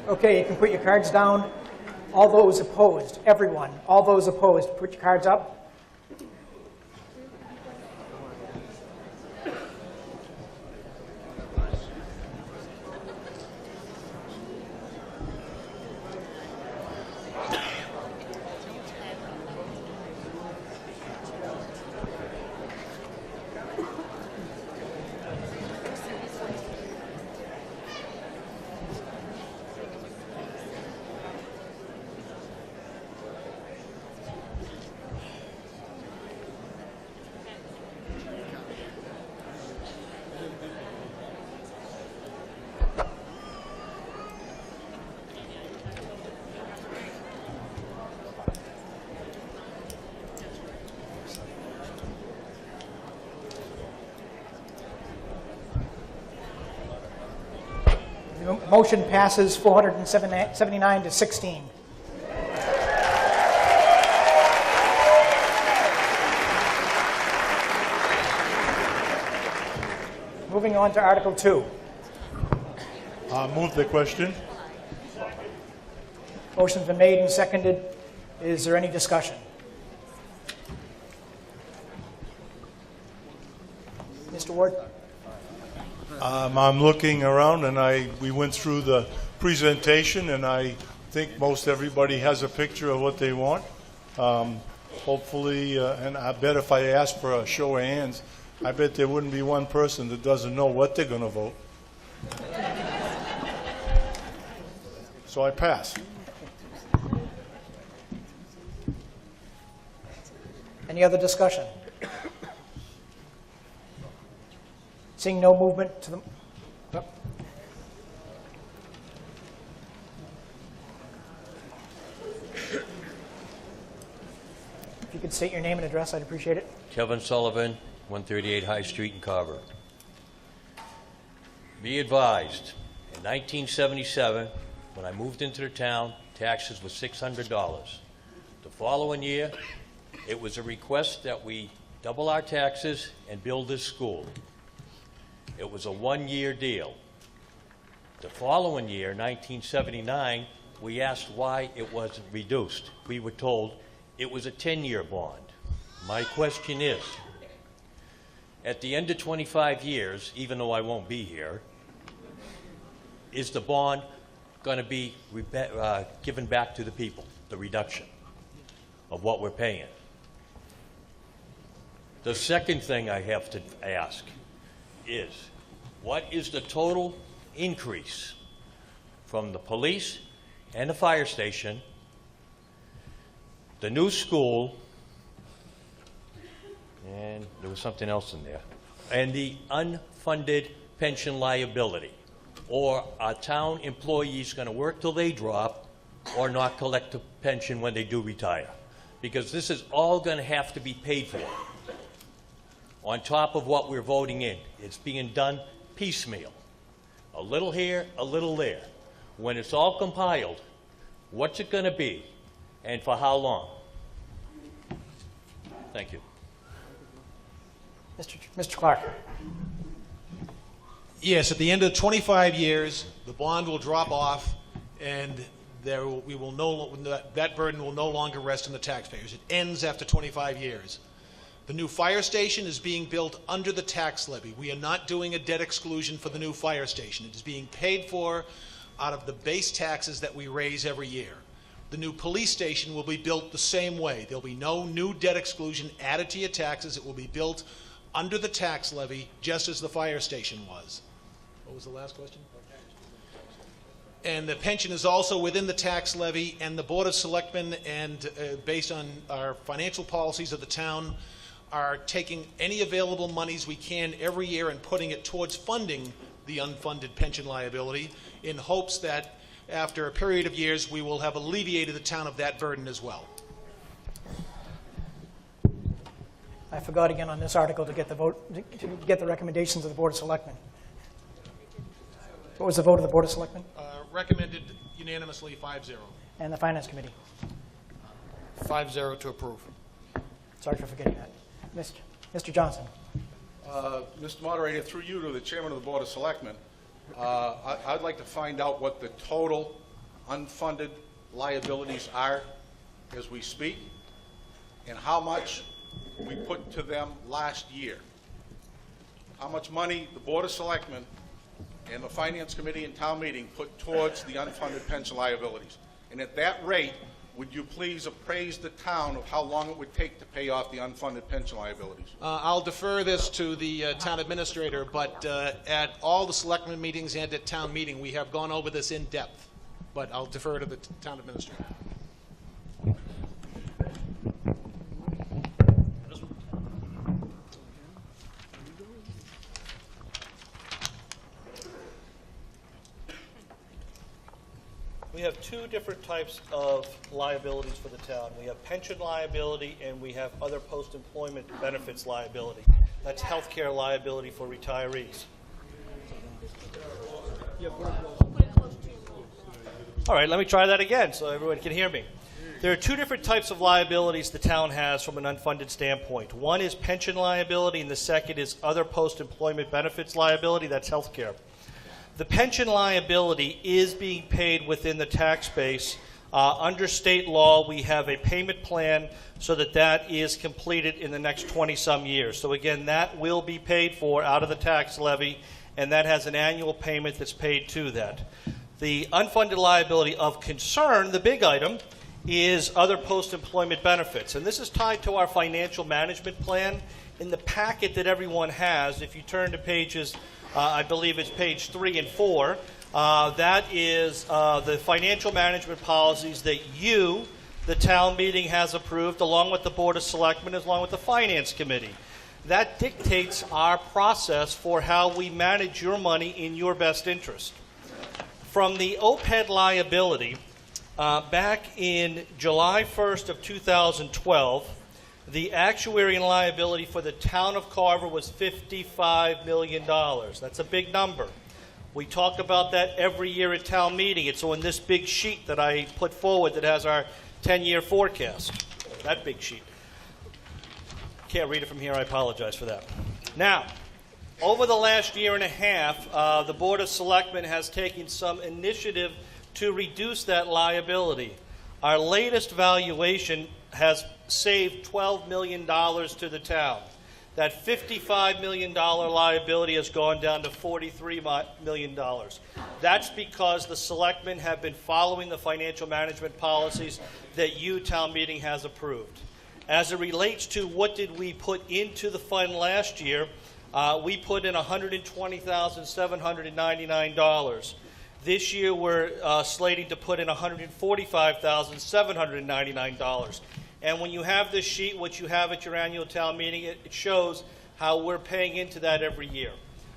Okay, you can put your cards down. All those opposed, everyone, all those opposed, put your cards up. Motion passes 479 to 16. Moving on to Article 2. Move the question. Motion's been made and seconded. Is there any discussion? Mr. Ward? I'm looking around, and we went through the presentation, and I think most everybody has a picture of what they want. Hopefully, and I bet if I asked for a show of hands, I bet there wouldn't be one person that doesn't know what they're going to vote. So I pass. Any other discussion? Seeing no movement to the... Oh. If you could state your name and address, I'd appreciate it. Kevin Sullivan, 138 High Street in Carver. Be advised, in 1977, when I moved into the town taxes were $600. The following year, it was a request that we double our taxes and build this school. It was a one-year deal. The following year, 1979, we asked why it wasn't reduced. We were told it was a 10-year bond. My question is, at the end of 25 years, even though I won't be here, is the bond going to be given back to the people, the reduction of what we're paying? The second thing I have to ask is, what is the total increase from the police and the fire station, the new school, and there was something else in there, and the unfunded pension liability? Or are town employees going to work till they drop or not collect a pension when they do retire? Because this is all going to have to be paid for on top of what we're voting in. It's being done piecemeal. A little here, a little there. When it's all compiled, what's it going to be and for how long? Thank you. Mr. Clark. Yes, at the end of 25 years, the bond will drop off, and that burden will no longer rest on the taxpayers. It ends after 25 years. The new fire station is being built under the tax levy. We are not doing a debt exclusion for the new fire station. It is being paid for out of the base taxes that we raise every year. The new police station will be built the same way. There'll be no new debt exclusion added to your taxes. It will be built under the tax levy, just as the fire station was. What was the last question? And the pension is also within the tax levy, and the Board of Selectmen, and based on our financial policies of the town, are taking any available monies we can every year and putting it towards funding the unfunded pension liability, in hopes that after a period of years we will have alleviated the town of that burden as well. I forgot again on this article to get the vote, to get the recommendations of the Board of Selectmen. What was the vote of the Board of Selectmen? Recommended unanimously 5-0. And the Finance Committee? 5-0 to approve. Sorry for forgetting that. Mr. Johnson. Mr. Moderator, through you to the Chairman of the Board of Selectmen, I'd like to find out what the total unfunded liabilities are as we speak, and how much we put to them last year. How much money the Board of Selectmen and the Finance Committee and Town Meeting put towards the unfunded pension liabilities. And at that rate, would you please appraise the town of how long it would take to pay off the unfunded pension liabilities? I'll defer this to the town administrator, but at all the selectmen meetings and at town meeting, we have gone over this in depth. But I'll defer to the town administrator. We have two different types of liabilities for the town. We have pension liability and we have other post-employment benefits liability. That's healthcare liability for retirees. All right, let me try that again so everyone can hear me. There are two different types of liabilities the town has from an unfunded standpoint. One is pension liability and the second is other post-employment benefits liability. That's healthcare. The pension liability is being paid within the tax base. Under state law, we have a payment plan so that that is completed in the next 20-some years. So again, that will be paid for out of the tax levy, and that has an annual payment that's paid to that. The unfunded liability of concern, the big item, is other post-employment benefits. And this is tied to our financial management plan. In the packet that everyone has, if you turn to pages I believe it's page 3 and 4. That is the financial management policies that you, the town meeting, has approved, along with the Board of Selectmen, along with the Finance Committee. That dictates our process for how we manage your money in your best interest. From the OPEB liability, back in July 1st of 2012, the actuary and liability for the town of Carver was $55 million. That's a big number. We talk about that every year at town meeting. It's on this big sheet that I put forward that has our 10-year forecast, that big sheet. Can't read it from here, I apologize for that. Now, over the last year and a half, the Board of Selectmen has taken some initiative to reduce that liability. Our latest valuation has saved $12 million to the town. That $55 million liability has gone down to $43 million. That's because the selectmen have been following the financial management policies that you, town meeting, has approved. As it relates to what did we put into the fund last year, we put in $120,799. This year we're slating to put in $145,799. And when you have this sheet, what you have at your annual town meeting, it shows how we're paying into that every year.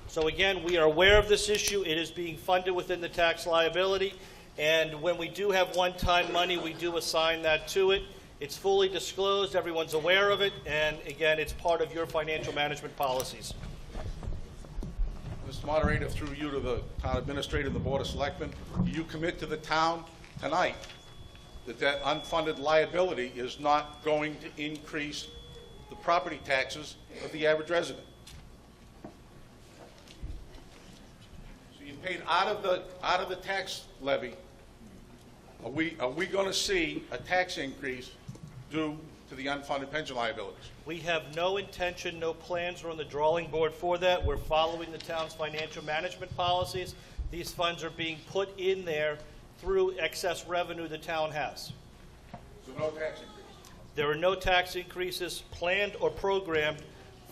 So again, we are aware of this issue. It is being funded within the tax liability. And when we do have one-time money, we do assign that to it. It's fully disclosed. Everyone's aware of it. And again, it's part of your financial management policies. Mr. Moderator, through you to the Town Administrator and the Board of Selectmen, do you commit to the town tonight that that unfunded liability is not going to increase the property taxes of the average resident? So you paid out of the tax levy. Are we going to see a tax increase due to the unfunded pension liabilities? We have no intention, no plans. We're on the drawing board for that. We're following the town's financial management policies. These funds are being put in there through excess revenue the town has. So no tax increase? There are no tax increases planned or programmed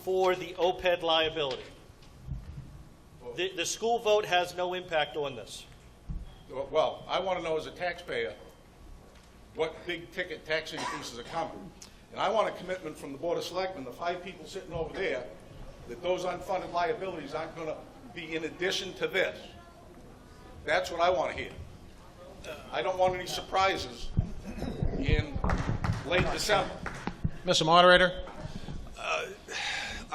for the OPEB liability. The school vote has no impact on this. Well, I want to know as a taxpayer what big ticket tax increases are coming. And I want a commitment from the Board of Selectmen, the 5 people sitting over there, that those unfunded liabilities aren't going to be in addition to this. That's what I want to hear. I don't want any surprises in late December. Mr. Moderator,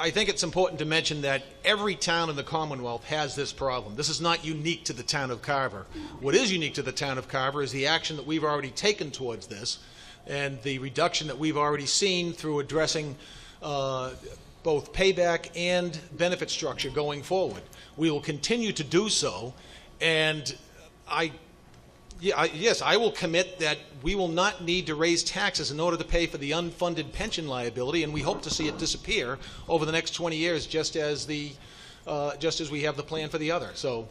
I think it's important to mention that every town in the Commonwealth has this problem. This is not unique to the town of Carver. What is unique to the town of Carver is the action that we've already taken towards this and the reduction that we've already seen through addressing both payback and benefit structure going forward. We will continue to do so, and yes, I will commit that we will not need to raise taxes in order to pay for the unfunded pension liability, and we hope to see it disappear over the next 20 years, just as we have the plan for the other. So,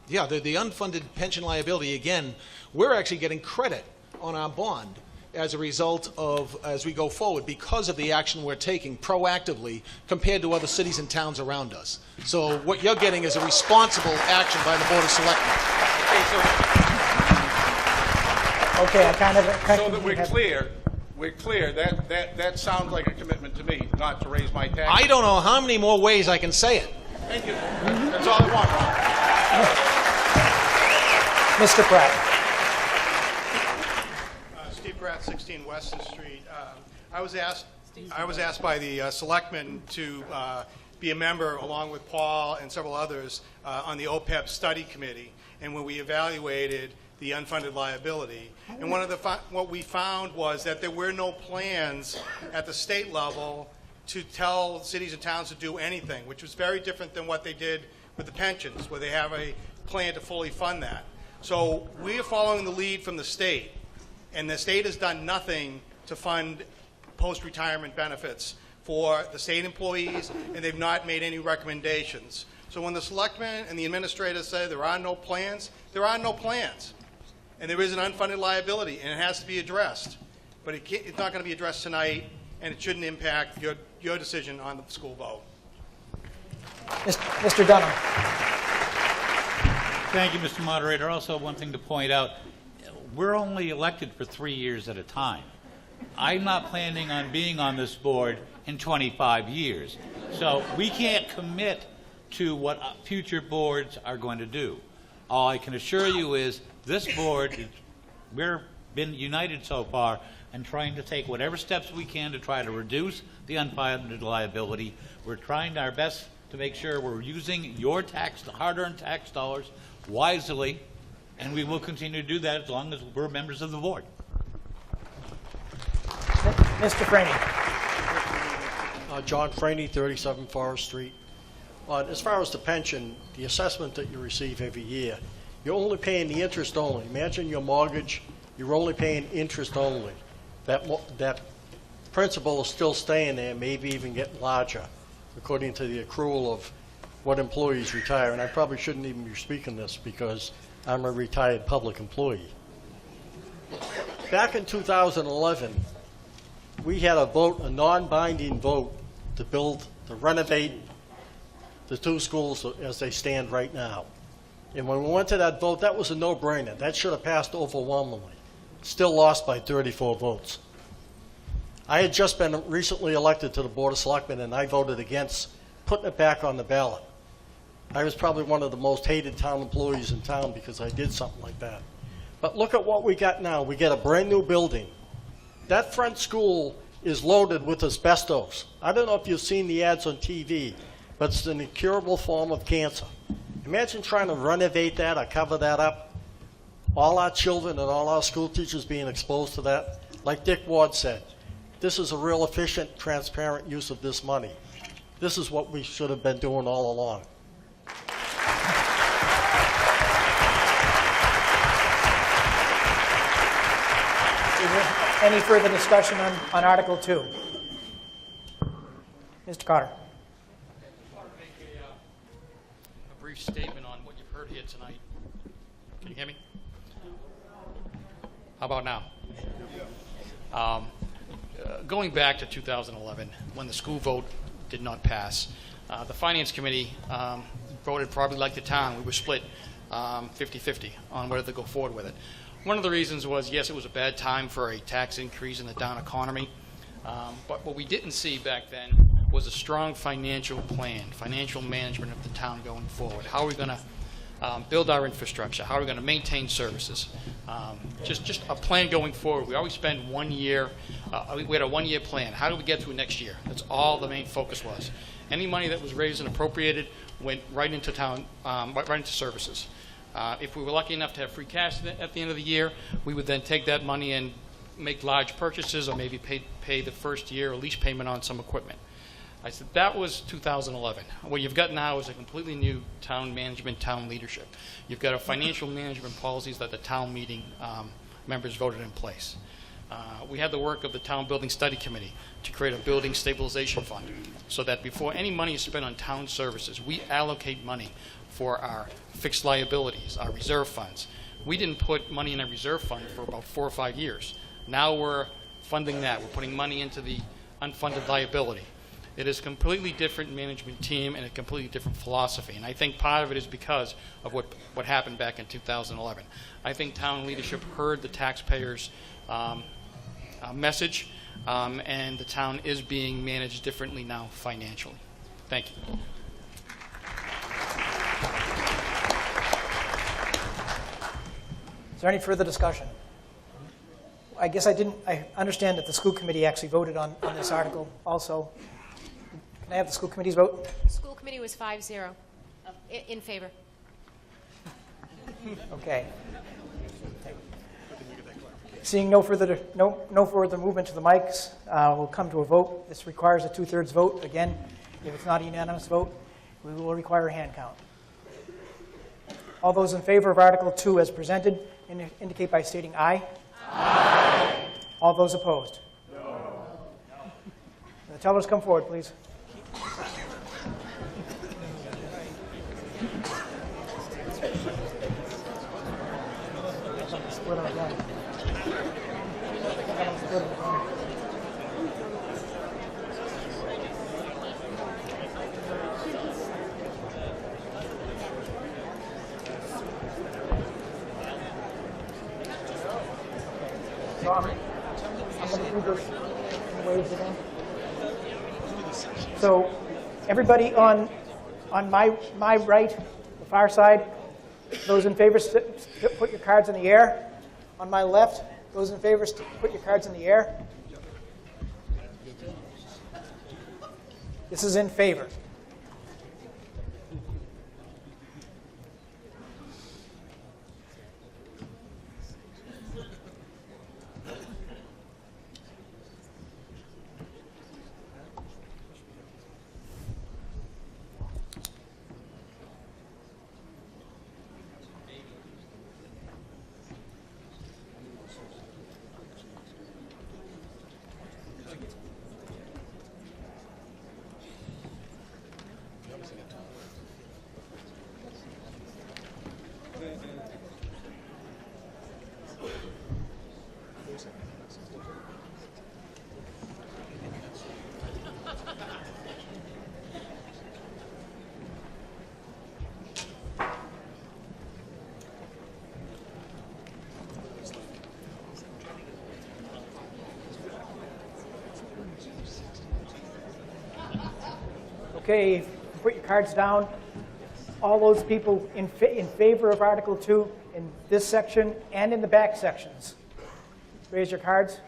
yeah, the unfunded pension liability, again, we're actually getting credit on our bond as a result of, as we go forward, because of the action we're taking proactively compared to other cities and towns around us. So what you're getting is a responsible action by the Board of Selectmen. Okay, I kind of... So that we're clear, that sounds like a commitment to me, not to raise my taxes. I don't know how many more ways I can say it. Thank you. That's all I want. Mr. Pratt. Steve Pratt, 16 Weston Street. I was asked by the selectmen to be a member, along with Paul and several others, on the OPEB study committee, and when we evaluated the unfunded liability. And one of what we found was that there were no plans at the state level to tell cities and towns to do anything, which was very different than what they did with the pensions, where they have a plan to fully fund that. So we are following the lead from the state, and the state has done nothing to fund post-retirement benefits for the state employees, and they've not made any recommendations. So when the selectmen and the administrators say there are no plans, there are no plans. And there is an unfunded liability, and it has to be addressed. But it's not going to be addressed tonight, and it shouldn't impact your decision on the school vote. Mr. Dunham. Thank you, Mr. Moderator. Also, one thing to point out, we're only elected for 3 years at a time. I'm not planning on being on this board in 25 years. So we can't commit to what future boards are going to do. All I can assure you is this board, we've been united so far in trying to take whatever steps we can to try to reduce the unfunded liability. We're trying our best to make sure we're using your hard-earned tax dollars wisely, and we will continue to do that as long as we're members of the board. Mr. Franey. John Franey, 37 Forest Street. As far as the pension, the assessment that you receive every year, you're only paying the interest only. Imagine your mortgage, you're only paying interest only. That principal is still staying there, maybe even getting larger, according to the accrual of what employees retire. And I probably shouldn't even be speaking this because I'm a retired public employee. Back in 2011, we had a vote, a non-binding vote, to renovate the two schools as they stand right now. And when we went to that vote, that was a no-brainer. That should have passed overwhelmingly. Still lost by 34 votes. I had just been recently elected to the Board of Selectmen, and I voted against putting it back on the ballot. I was probably one of the most hated town employees in town because I did something like that. But look at what we got now. We get a brand new building. That front school is loaded with asbestos. I don't know if you've seen the ads on TV, but it's an incurable form of cancer. Imagine trying to renovate that or cover that up. All our children and all our school teachers being exposed to that. Like Dick Ward said, this is a real efficient, transparent use of this money. This is what we should have been doing all along. Is there any further discussion on Article 2? Mr. Carter. A brief statement on what you've heard here tonight. Can you hear me? How about now? Going back to 2011, when the school vote did not pass, the Finance Committee voted probably like the town. We were split 50-50 on whether to go forward with it. One of the reasons was, yes, it was a bad time for a tax increase in the down economy, but what we didn't see back then was a strong financial plan, financial management of the town going forward. How are we going to build our infrastructure? How are we going to maintain services? Just a plan going forward. We always spend 1 year. We had a 1-year plan. How do we get through next year? That's all the main focus was. Any money that was raised and appropriated went right into town, right into services. If we were lucky enough to have free cash at the end of the year, we would then take that money and make large purchases or maybe pay the first year or lease payment on some equipment. I said that was 2011. What you've got now is a completely new town management, town leadership. You've got a financial management policies that the town meeting members voted in place. We had the work of the Town Building Study Committee to create a building stabilization fund so that before any money is spent on town services, we allocate money for our fixed liabilities, our reserve funds. We didn't put money in a reserve fund for about 4 or 5 years. Now we're funding that. We're putting money into the unfunded liability. It is a completely different management team and a completely different philosophy. And I think part of it is because of what happened back in 2011. I think town leadership heard the taxpayers' message, and the town is being managed differently now financially. Thank you. Is there any further discussion? I guess I understand that the school committee actually voted on this article also. Can I have the school committee's vote? School committee was 5-0 in favor. Okay. Seeing no further movement to the mics, we'll come to a vote. This requires a 2/3 vote. Again, if it's not a unanimous vote, we will require a hand count. All those in favor of Article 2 as presented indicate by stating aye. Aye. All those opposed? No. The tellers come forward, please. Split on one. So I'm going to do this in waves again. So everybody on my right, the far side, those in favor, put your cards in the air. On my left, those in favor, put your cards in the air. This is in favor. Okay, put your cards down. All those people in favor of Article 2 in this section and in the back sections, raise your cards.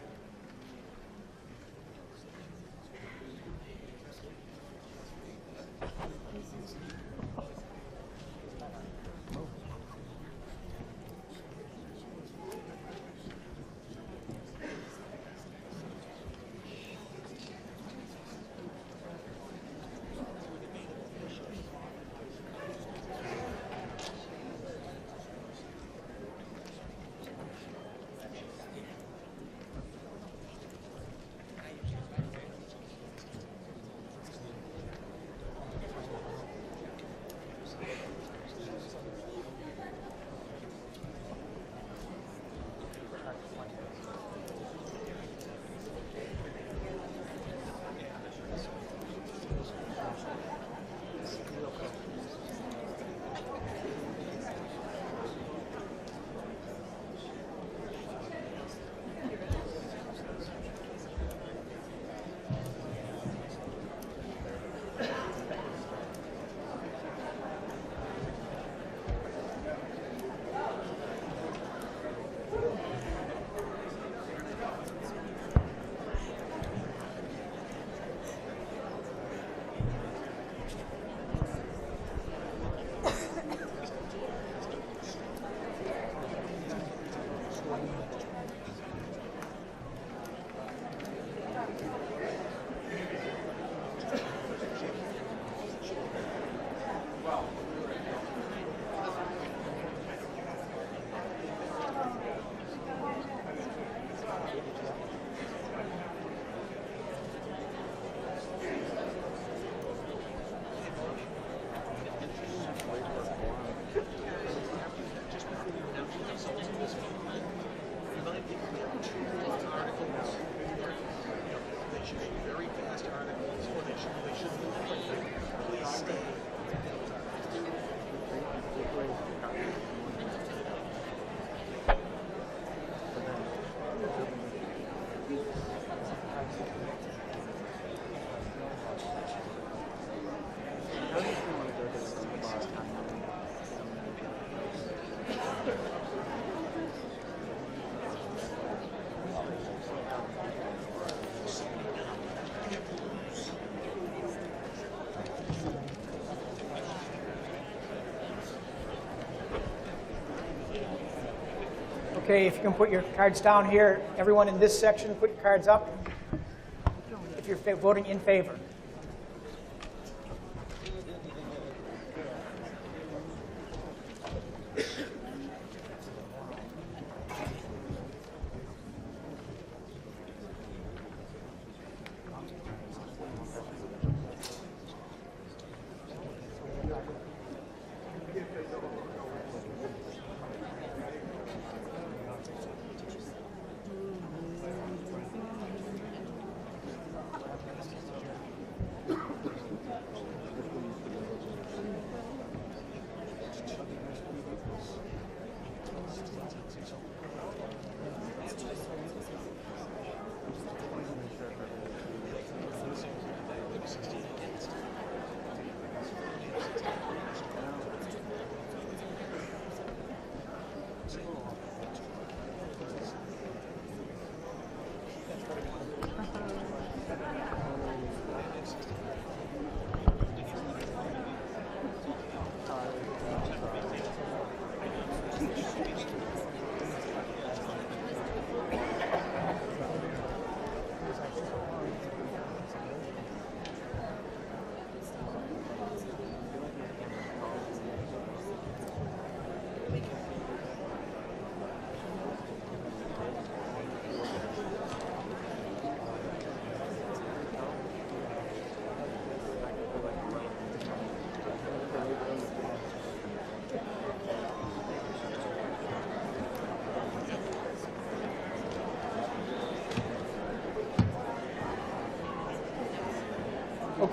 Okay, if you can put your cards down here, everyone in this section, put your cards up if you're voting in favor.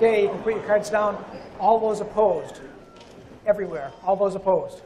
Okay, you can put your cards down. All those opposed. Everywhere. All those opposed.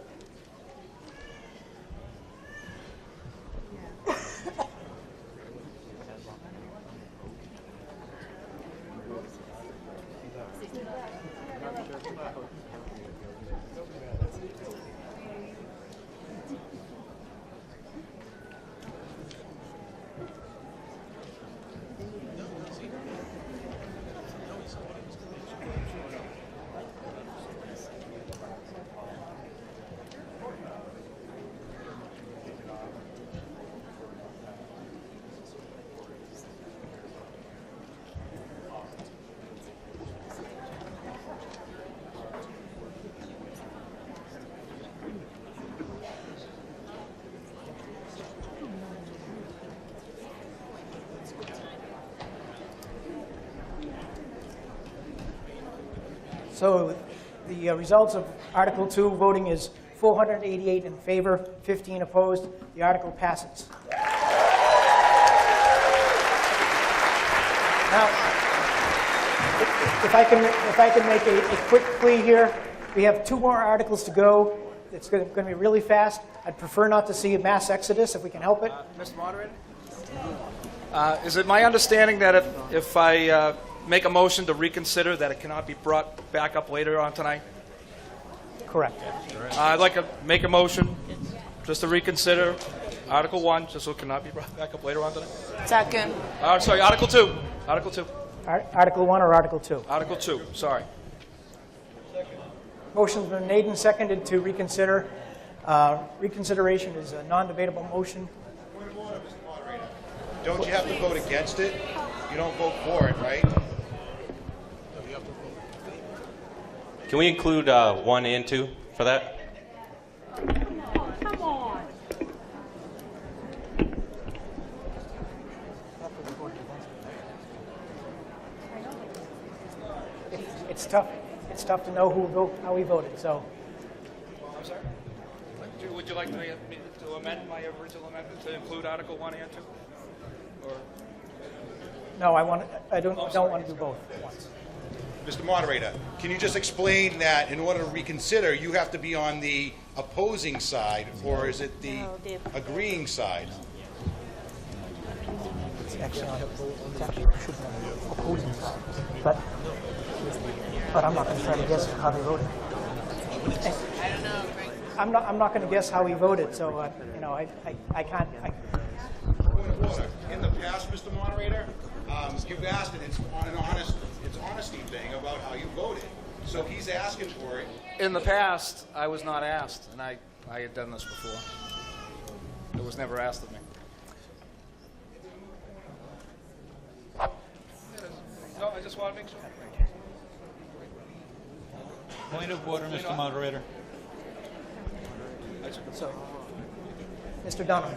So the results of Article 2 voting is 488 in favor, 15 opposed. The article passes. Now, if I can make a quick plea here, we have 2 more articles to go. It's going to be really fast. I'd prefer not to see a mass exodus if we can help it. Mr. Moderator? Is it my understanding that if I make a motion to reconsider, that it cannot be brought back up later on tonight? Correct. I'd like to make a motion just to reconsider Article 1, just so it cannot be brought back up later on tonight. Second. Sorry, Article 2. Article 2. Article 1 or Article 2? Article 2, sorry. Motion's been made and seconded to reconsider. Reconsideration is a non-debatable motion. Don't you have to vote against it? You don't vote for it, right? Can we include 1 and 2 for that? Come on. It's tough. It's tough to know how we voted. So. I'm sorry? Would you like me to amend my original amendment to include Article 1 and 2? Or? No, I don't want to do both at once. Mr. Moderator, can you just explain that in order to reconsider, you have to be on the opposing side, or is it the agreeing side? It's actually on the opposing side. But I'm not going to try to guess how they voted. I'm not going to guess how he voted, so I can't. In the past, Mr. Moderator, you've asked, and it's on an honesty thing about how you voted. So he's asking for it. In the past, I was not asked, and I had done this before. It was never asked of me. No, I just want to make sure. Point of order, Mr. Moderator. So, Mr. Dunham.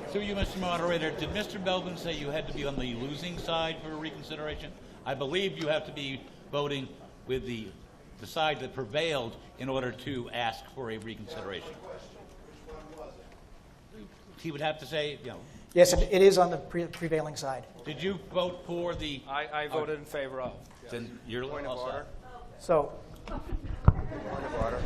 Through you, Mr. Moderator, did Mr. Belvin say you had to be on the losing side for reconsideration? I believe you have to be voting with the side that prevailed in order to ask for a reconsideration. He would have to say, Yes, it is on the prevailing side. Did you vote for the... I voted in favor of. Then you're Point of order. So... Point of order.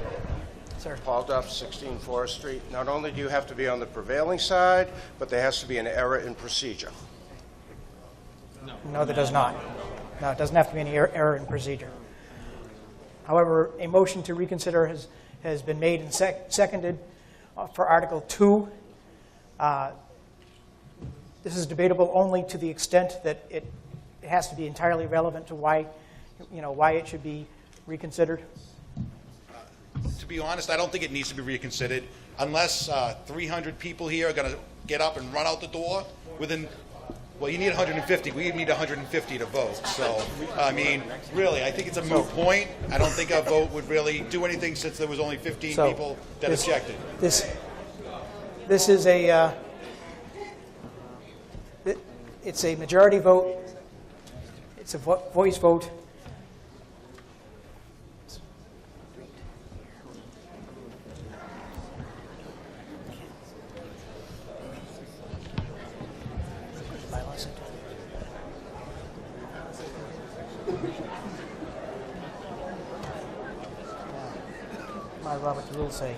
Sir. Paul Duff, 16 Forest Street. Not only do you have to be on the prevailing side, but there has to be an error in procedure. No, there does not. No, it doesn't have to be any error in procedure. However, a motion to reconsider has been made and seconded for Article 2. This is debatable only to the extent that it has to be entirely relevant to why it should be reconsidered. To be honest, I don't think it needs to be reconsidered unless 300 people here are going to get up and run out the door within. Well, you need 150. We need 150 to vote. So, I mean, really, I think it's a moot point. I don't think a vote would really do anything since there was only 15 people that objected. This is a it's a majority vote. It's a voice vote. My Robert's rules say.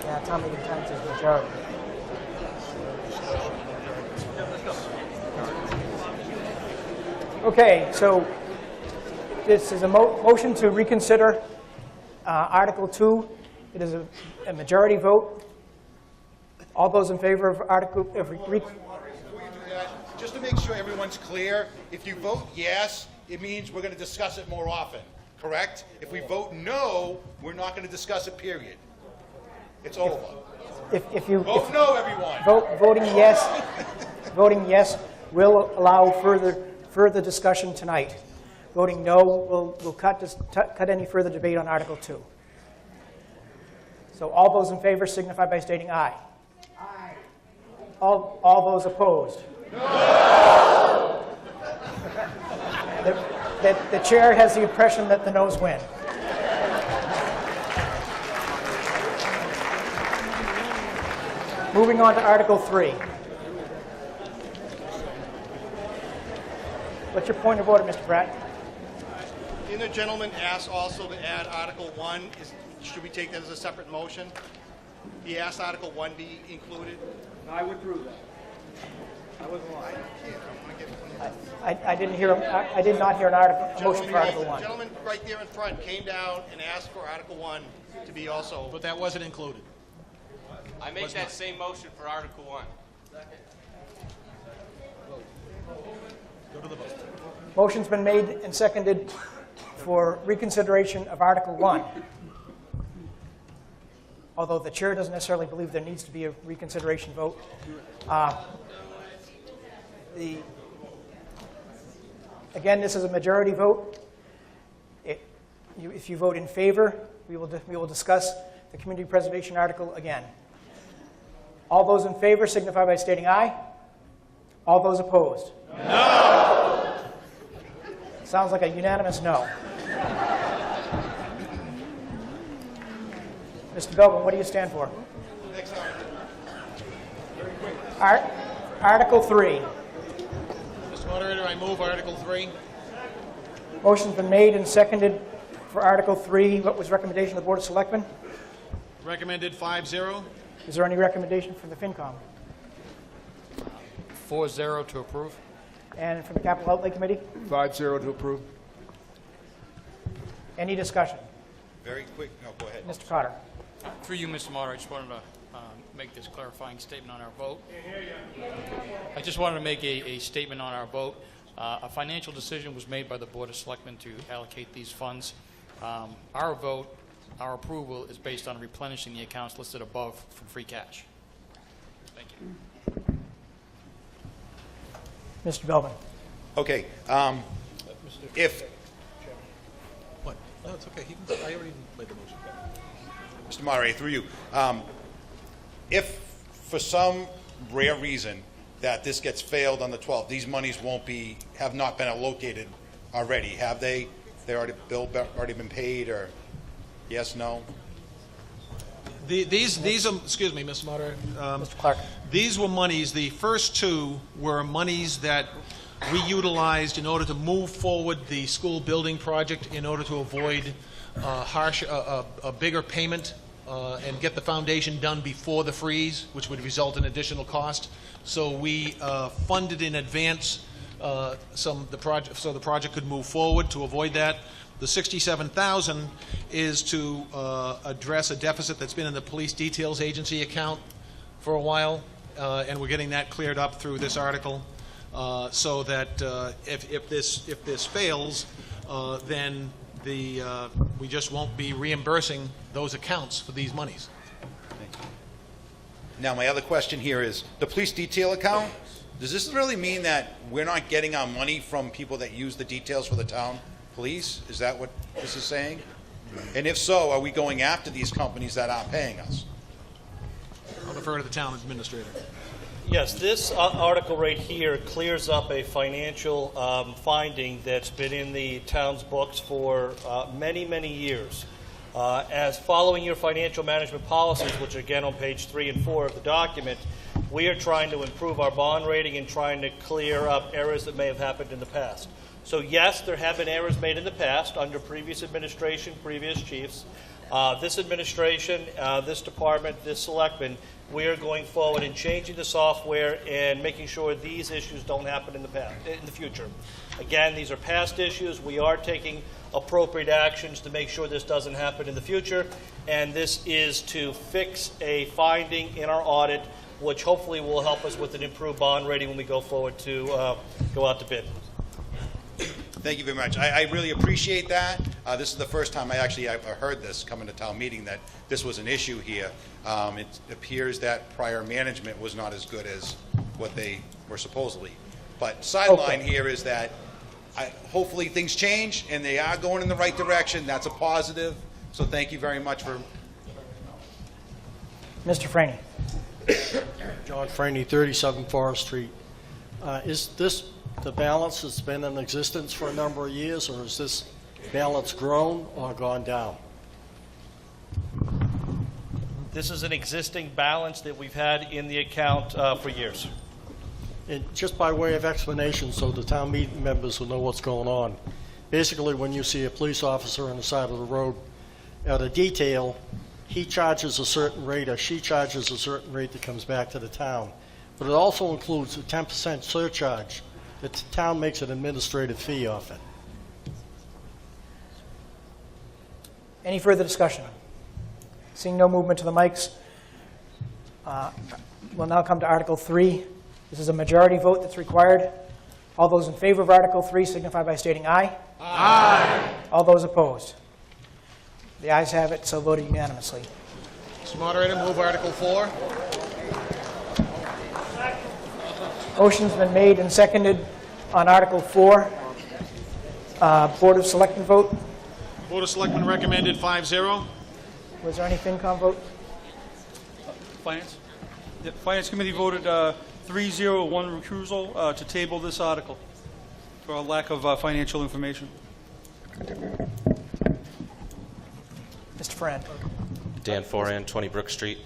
Yeah, Tom Higgins times is majority. Okay, so this is a motion to reconsider Article 2. It is a majority vote. All those in favor of Article... Just to make sure everyone's clear, if you vote yes, it means we're going to discuss it more often, correct? If we vote no, we're not going to discuss it, period. It's over. If you Vote no, everyone. voting yes will allow further discussion tonight. Voting no will cut any further debate on Article 2. So all those in favor signify by stating aye. Aye. All those opposed? No! The chair has the impression that the noes win. Moving on to Article 3. What's your point of order, Mr. Pratt? Didn't the gentleman ask also to add Article 1? Should we take that as a separate motion? He asked Article 1 be included. I would prove that. I wasn't lying. I didn't hear. I did not hear a motion for Article 1. The gentleman right there in front came down and asked for Article 1 to be also. But that wasn't included. I make that same motion for Article 1. Go to the vote. Motion's been made and seconded for reconsideration of Article 1. Although the chair doesn't necessarily believe there needs to be a reconsideration vote. Again, this is a majority vote. If you vote in favor, we will discuss the community preservation article again. All those in favor signify by stating aye. All those opposed? No! Sounds like a unanimous no. Mr. Belvin, what do you stand for? Article 3. Mr. Moderator, I move Article 3. Motion's been made and seconded for Article 3. What was the recommendation of the Board of Selectmen? Recommended 5-0. Is there any recommendation from the FinCom? 4-0 to approve. And from the Capital Outlay Committee? 5-0 to approve. Any discussion? Very quick, no, go ahead. Mr. Cotter. Through you, Mr. Moderator, I just wanted to make this clarifying statement on our vote. I just wanted to make a statement on our vote. A financial decision was made by the Board of Selectmen to allocate these funds. Our vote, our approval, is based on replenishing the accounts listed above from free cash. Thank you. Mr. Belvin. Okay, if, What? No, it's okay. I already made the motion. Mr. Moderator, through you, if for some rare reason that this gets failed on the 12th, these monies have not been allocated already, have they? Already been paid, or yes, no? These are, excuse me, Mr. Moderator. Mr. Clark. These were monies, the first two were monies that we utilized in order to move forward the school building project in order to avoid a bigger payment and get the foundation done before the freeze, which would result in additional cost. So we funded in advance so the project could move forward to avoid that. The $67,000 is to address a deficit that's been in the police details agency account for a while, and we're getting that cleared up through this article, so that if this fails, then we just won't be reimbursing those accounts for these monies. Now, my other question here is, the police detail account, does this really mean that we're not getting our money from people that use the details for the town police? Is that what this is saying? And if so, are we going after these companies that aren't paying us? I'll defer to the town administrator. Yes, this article right here clears up a financial finding that's been in the town's books for many, many years. As following your financial management policies, which are again on page 3 and 4 of the document, we are trying to improve our bond rating and trying to clear up errors that may have happened in the past. So yes, there have been errors made in the past under previous administration, previous chiefs. This administration, this department, this selectman, we are going forward and changing the software and making sure these issues don't happen in the future. Again, these are past issues. We are taking appropriate actions to make sure this doesn't happen in the future, and this is to fix a finding in our audit, which hopefully will help us with an improved bond rating when we go forward to go out to bid. Thank you very much. I really appreciate that. This is the first time I've heard this coming to town meeting, that this was an issue here. It appears that prior management was not as good as what they were supposedly. But sideline here is that hopefully things change and they are going in the right direction. That's a positive. So thank you very much for... Mr. Franny. John Franny, 37 Forest Street. Is this the balance that's been in existence for a number of years, or is this balance grown or gone down? This is an existing balance that we've had in the account for years. And just by way of explanation, so the town meeting members will know what's going on. Basically, when you see a police officer on the side of the road at a detail, he charges a certain rate or she charges a certain rate that comes back to the town. But it also includes a 10% surcharge that the town makes an administrative fee off it. Any further discussion? Seeing no movement to the mics, we'll now come to Article 3. This is a majority vote that's required. All those in favor of Article 3 signify by stating aye. Aye. All those opposed? The ayes have it, so voted unanimously. Mr. Moderator, move Article 4. Motion's been made and seconded on Article 4. Board of Selectmen vote. Board of Selectmen recommended 5-0. Was there any FinCom vote? Finance? The Finance Committee voted 3-0, one recusal to table this article for a lack of financial information. Mr. Friend. Dan Foran, 20 Brook Street.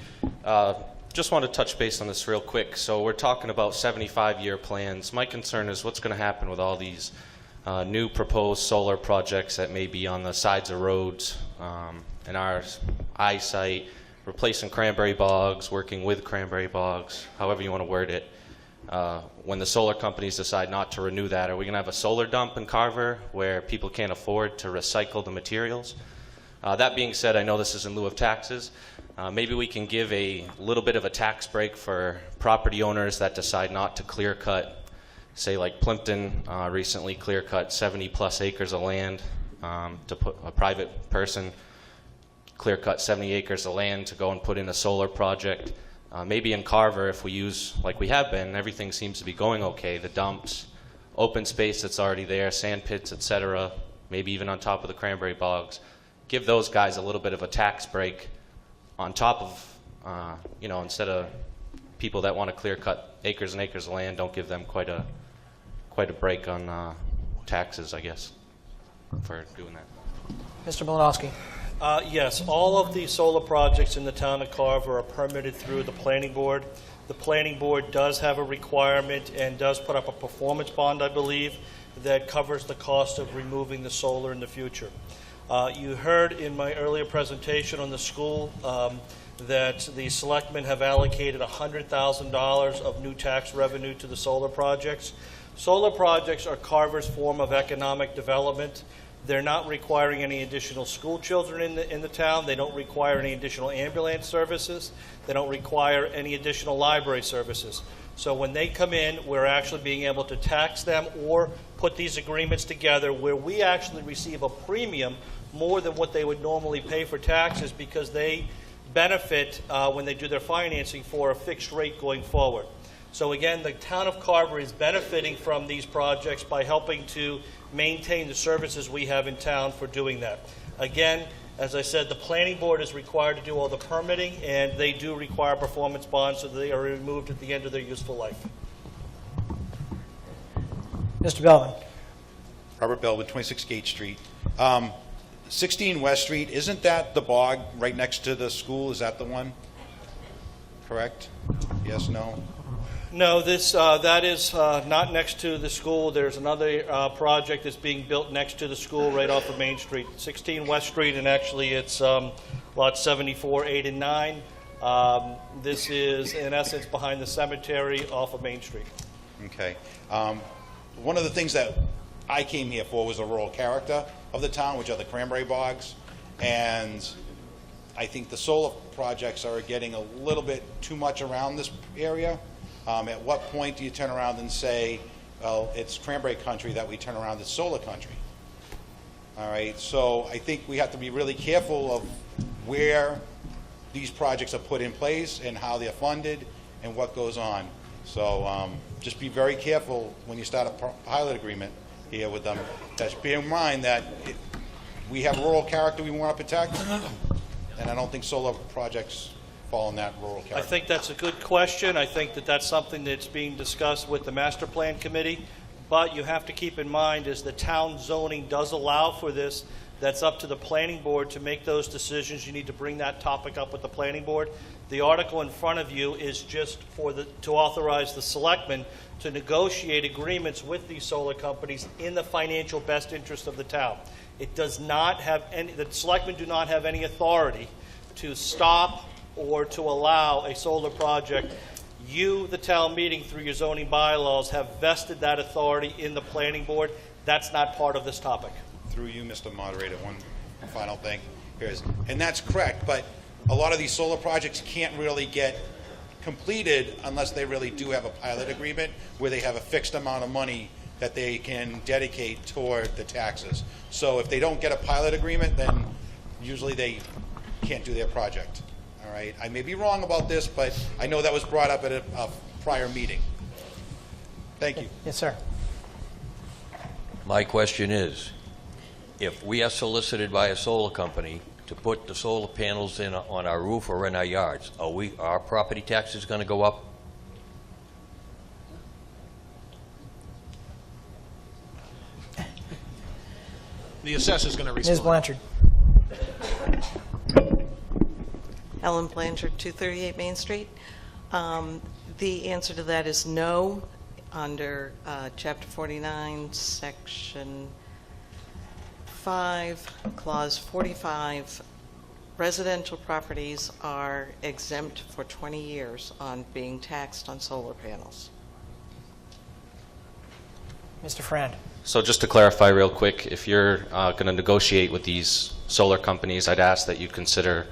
Just want to touch base on this real quick. So we're talking about 75-year plans. My concern is what's going to happen with all these new proposed solar projects that may be on the sides of roads in our eyesight, replacing cranberry bogs, working with cranberry bogs, however you want to word it. When the solar companies decide not to renew that, are we going to have a solar dump in Carver where people can't afford to recycle the materials? That being said, I know this is in lieu of taxes. Maybe we can give a little bit of a tax break for property owners that decide not to clear cut. Say like Plimpton recently clear cut 70 plus acres of land to put a private person clear cut 70 acres of land to go and put in a solar project. Maybe in Carver, if we use like we have been, everything seems to be going okay. The dumps, open space that's already there, sand pits, etc. Maybe even on top of the cranberry bogs. Give those guys a little bit of a tax break on top of, instead of people that want to clear cut acres and acres of land, don't give them quite a break on taxes, I guess, for doing that. Mr. Malinowski. Yes, all of the solar projects in the town of Carver are permitted through the planning board. The planning board does have a requirement and does put up a performance bond, I believe, that covers the cost of removing the solar in the future. You heard in my earlier presentation on the school that the selectmen have allocated $100,000 of new tax revenue to the solar projects. Solar projects are Carver's form of economic development. They're not requiring any additional school children in the town. They don't require any additional ambulance services. They don't require any additional library services. So when they come in, we're actually being able to tax them or put these agreements together where we actually receive a premium more than what they would normally pay for taxes because they benefit when they do their financing for a fixed rate going forward. So again, the town of Carver is benefiting from these projects by helping to maintain the services we have in town for doing that. Again, as I said, the planning board is required to do all the permitting, and they do require performance bonds so that they are removed at the end of their useful life. Mr. Belvin. Robert Belvin, 26 Gate Street. 16 West Street, isn't that the bog right next to the school? Is that the one? Correct? Yes, no? No, that is not next to the school. There's another project that's being built next to the school right off of Main Street, 16 West Street, and actually it's lots 74, 8, and 9. This is, in essence, behind the cemetery off of Main Street. Okay. One of the things that I came here for was the rural character of the town, which are the cranberry bogs, and I think the solar projects are getting a little bit too much around this area. At what point do you turn around and say, well, it's cranberry country that we turn around to solar country? All right, so I think we have to be really careful of where these projects are put in place and how they're funded and what goes on. So just be very careful when you start a pilot agreement here with them. Just bear in mind that we have rural character we want to protect, and I don't think solar projects fall in that rural character. I think that's a good question. I think that that's something that's being discussed with the master plan committee. But you have to keep in mind, as the town zoning does allow for this, that's up to the planning board to make those decisions. You need to bring that topic up with the planning board. The article in front of you is just to authorize the selectmen to negotiate agreements with these solar companies in the financial best interest of the town. It does not have any, the selectmen do not have any authority to stop or to allow a solar project. You, the town meeting, through your zoning bylaws, have vested that authority in the planning board. That's not part of this topic. Through you, Mr. Moderator, one final thing here is, and that's correct, but a lot of these solar projects can't really get completed unless they really do have a pilot agreement where they have a fixed amount of money that they can dedicate toward the taxes. So if they don't get a pilot agreement, then usually they can't do their project. All right, I may be wrong about this, but I know that was brought up at a prior meeting. Thank you. Yes, sir. My question is, if we are solicited by a solar company to put the solar panels in on our roof or in our yards, are our property taxes going to go up? The assessor's going to respond. Ms. Blanchard. Ellen Blanchard, 238 Main Street. The answer to that is no. Under Chapter 49, Section 5, Clause 45, residential properties are exempt for 20 years on being taxed on solar panels. Mr. Frand. So just to clarify real quick, if you're going to negotiate with these solar companies, I'd ask that you consider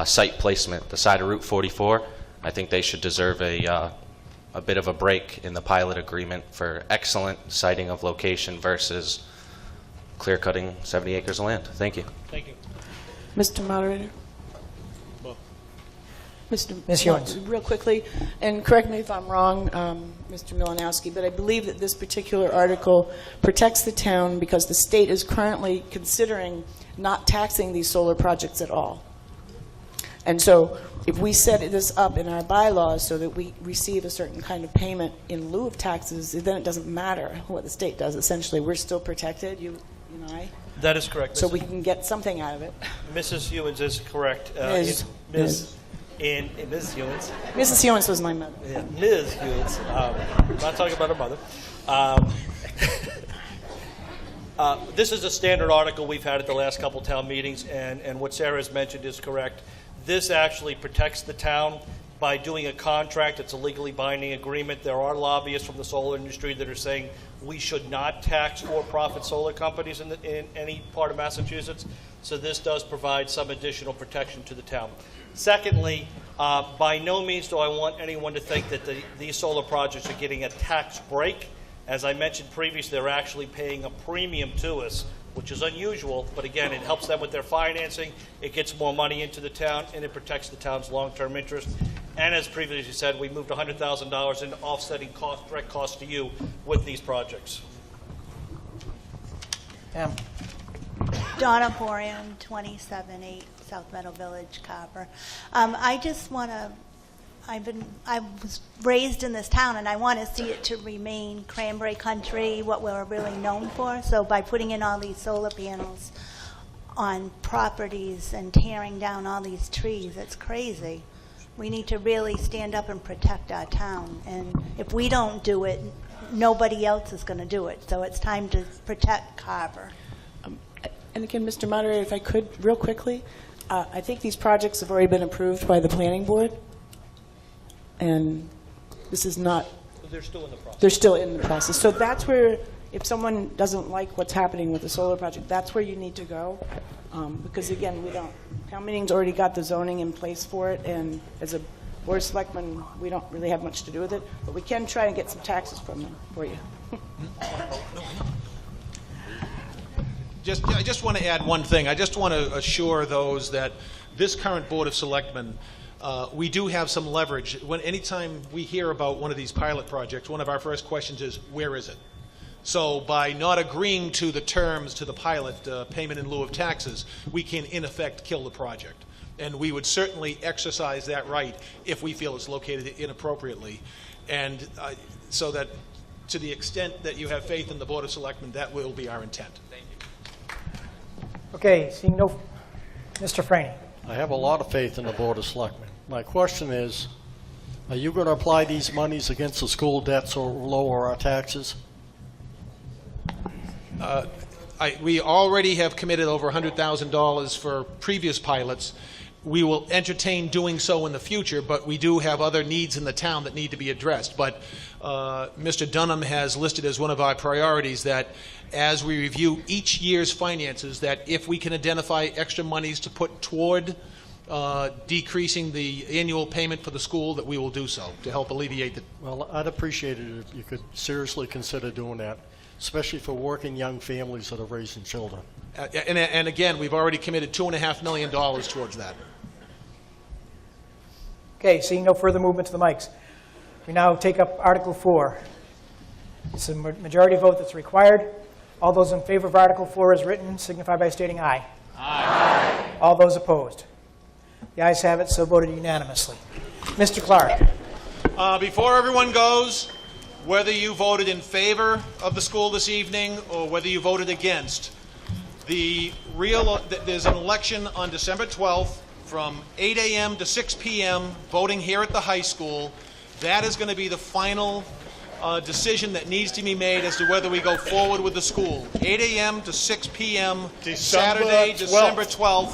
site placement. The side of Route 44, I think they should deserve a bit of a break in the pilot agreement for excellent siting of location versus clear-cutting 70 acres of land. Thank you. Thank you. Mr. Moderator? Ms. Hewens. Real quickly, and correct me if I'm wrong, Mr. Milanowski, but I believe that this particular article protects the town because the state is currently considering not taxing these solar projects at all. And so if we set this up in our bylaws so that we receive a certain kind of payment in lieu of taxes, then it doesn't matter what the state does. Essentially, we're still protected, you and I. That is correct. So we can get something out of it. Mrs. Hewens is correct. Ms. Ms. Hewens. Mrs. Hewens was my mother. Yeah, Ms. Hewens. I'm not talking about her mother. This is a standard article we've had at the last couple town meetings, and what Sarah has mentioned is correct. This actually protects the town by doing a contract. It's a legally binding agreement. There are lobbyists from the solar industry that are saying we should not tax for-profit solar companies in any part of Massachusetts. So this does provide some additional protection to the town. Secondly, by no means do I want anyone to think that these solar projects are getting a tax break. As I mentioned previously, they're actually paying a premium to us, which is unusual, but again, it helps them with their financing, it gets more money into the town, and it protects the town's long-term interest. And as previously said, we moved $100,000 into offsetting direct costs to you with these projects. Pam. Donna Porian, 278 South Meadow Village, Carver. I just want to, I was raised in this town, and I want to see it to remain cranberry country, what we're really known for. So by putting in all these solar panels on properties and tearing down all these trees, it's crazy. We need to really stand up and protect our town. And if we don't do it, nobody else is going to do it. So it's time to protect Carver. And again, Mr. Moderator, if I could, real quickly, I think these projects have already been approved by the planning board. And this is not... They're still in the process. They're still in the process. So that's where, if someone doesn't like what's happening with the solar project, that's where you need to go. Because again, we don't... Town meeting's already got the zoning in place for it, and as a board of selectmen, we don't really have much to do with it. But we can try and get some taxes from them for you. I just want to add one thing. I just want to assure those that this current Board of Selectmen, we do have some leverage. Anytime we hear about one of these pilot projects, one of our first questions is, where is it? So by not agreeing to the terms to the pilot payment in lieu of taxes, we can in effect kill the project. And we would certainly exercise that right if we feel it's located inappropriately. And so that to the extent that you have faith in the Board of Selectmen, that will be our intent. Thank you. Okay, seeing no, Mr. Franny. I have a lot of faith in the Board of Selectmen. My question is, are you going to apply these monies against the school debts or lower our taxes? We already have committed over $100,000 for previous pilots. We will entertain doing so in the future, but we do have other needs in the town that need to be addressed. But Mr. Dunham has listed as one of our priorities that as we review each year's finances, that if we can identify extra monies to put toward decreasing the annual payment for the school, that we will do so to help alleviate the... Well, I'd appreciate it if you could seriously consider doing that, especially for working young families that are raising children. And again, we've already committed $2.5 million towards that. Okay, seeing no further movement to the mics. We now take up Article 4. It's a majority vote that's required. All those in favor of Article 4 as written signify by stating aye. Aye. All those opposed. The ayes have it, so voted unanimously. Mr. Clark. Before everyone goes, whether you voted in favor of the school this evening or whether you voted against, there's an election on December 12th from 8 a.m. to 6 p.m. voting here at the high school. That is going to be the final decision that needs to be made as to whether we go forward with the school. 8 a.m. to 6 p.m. Saturday, December 12th.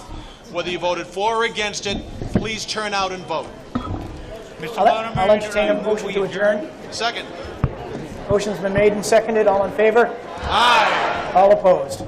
Whether you voted for or against it, please turn out and vote. I'll entertain a motion to adjourn. Second. Motion's been made and seconded. All in favor? Aye. All opposed?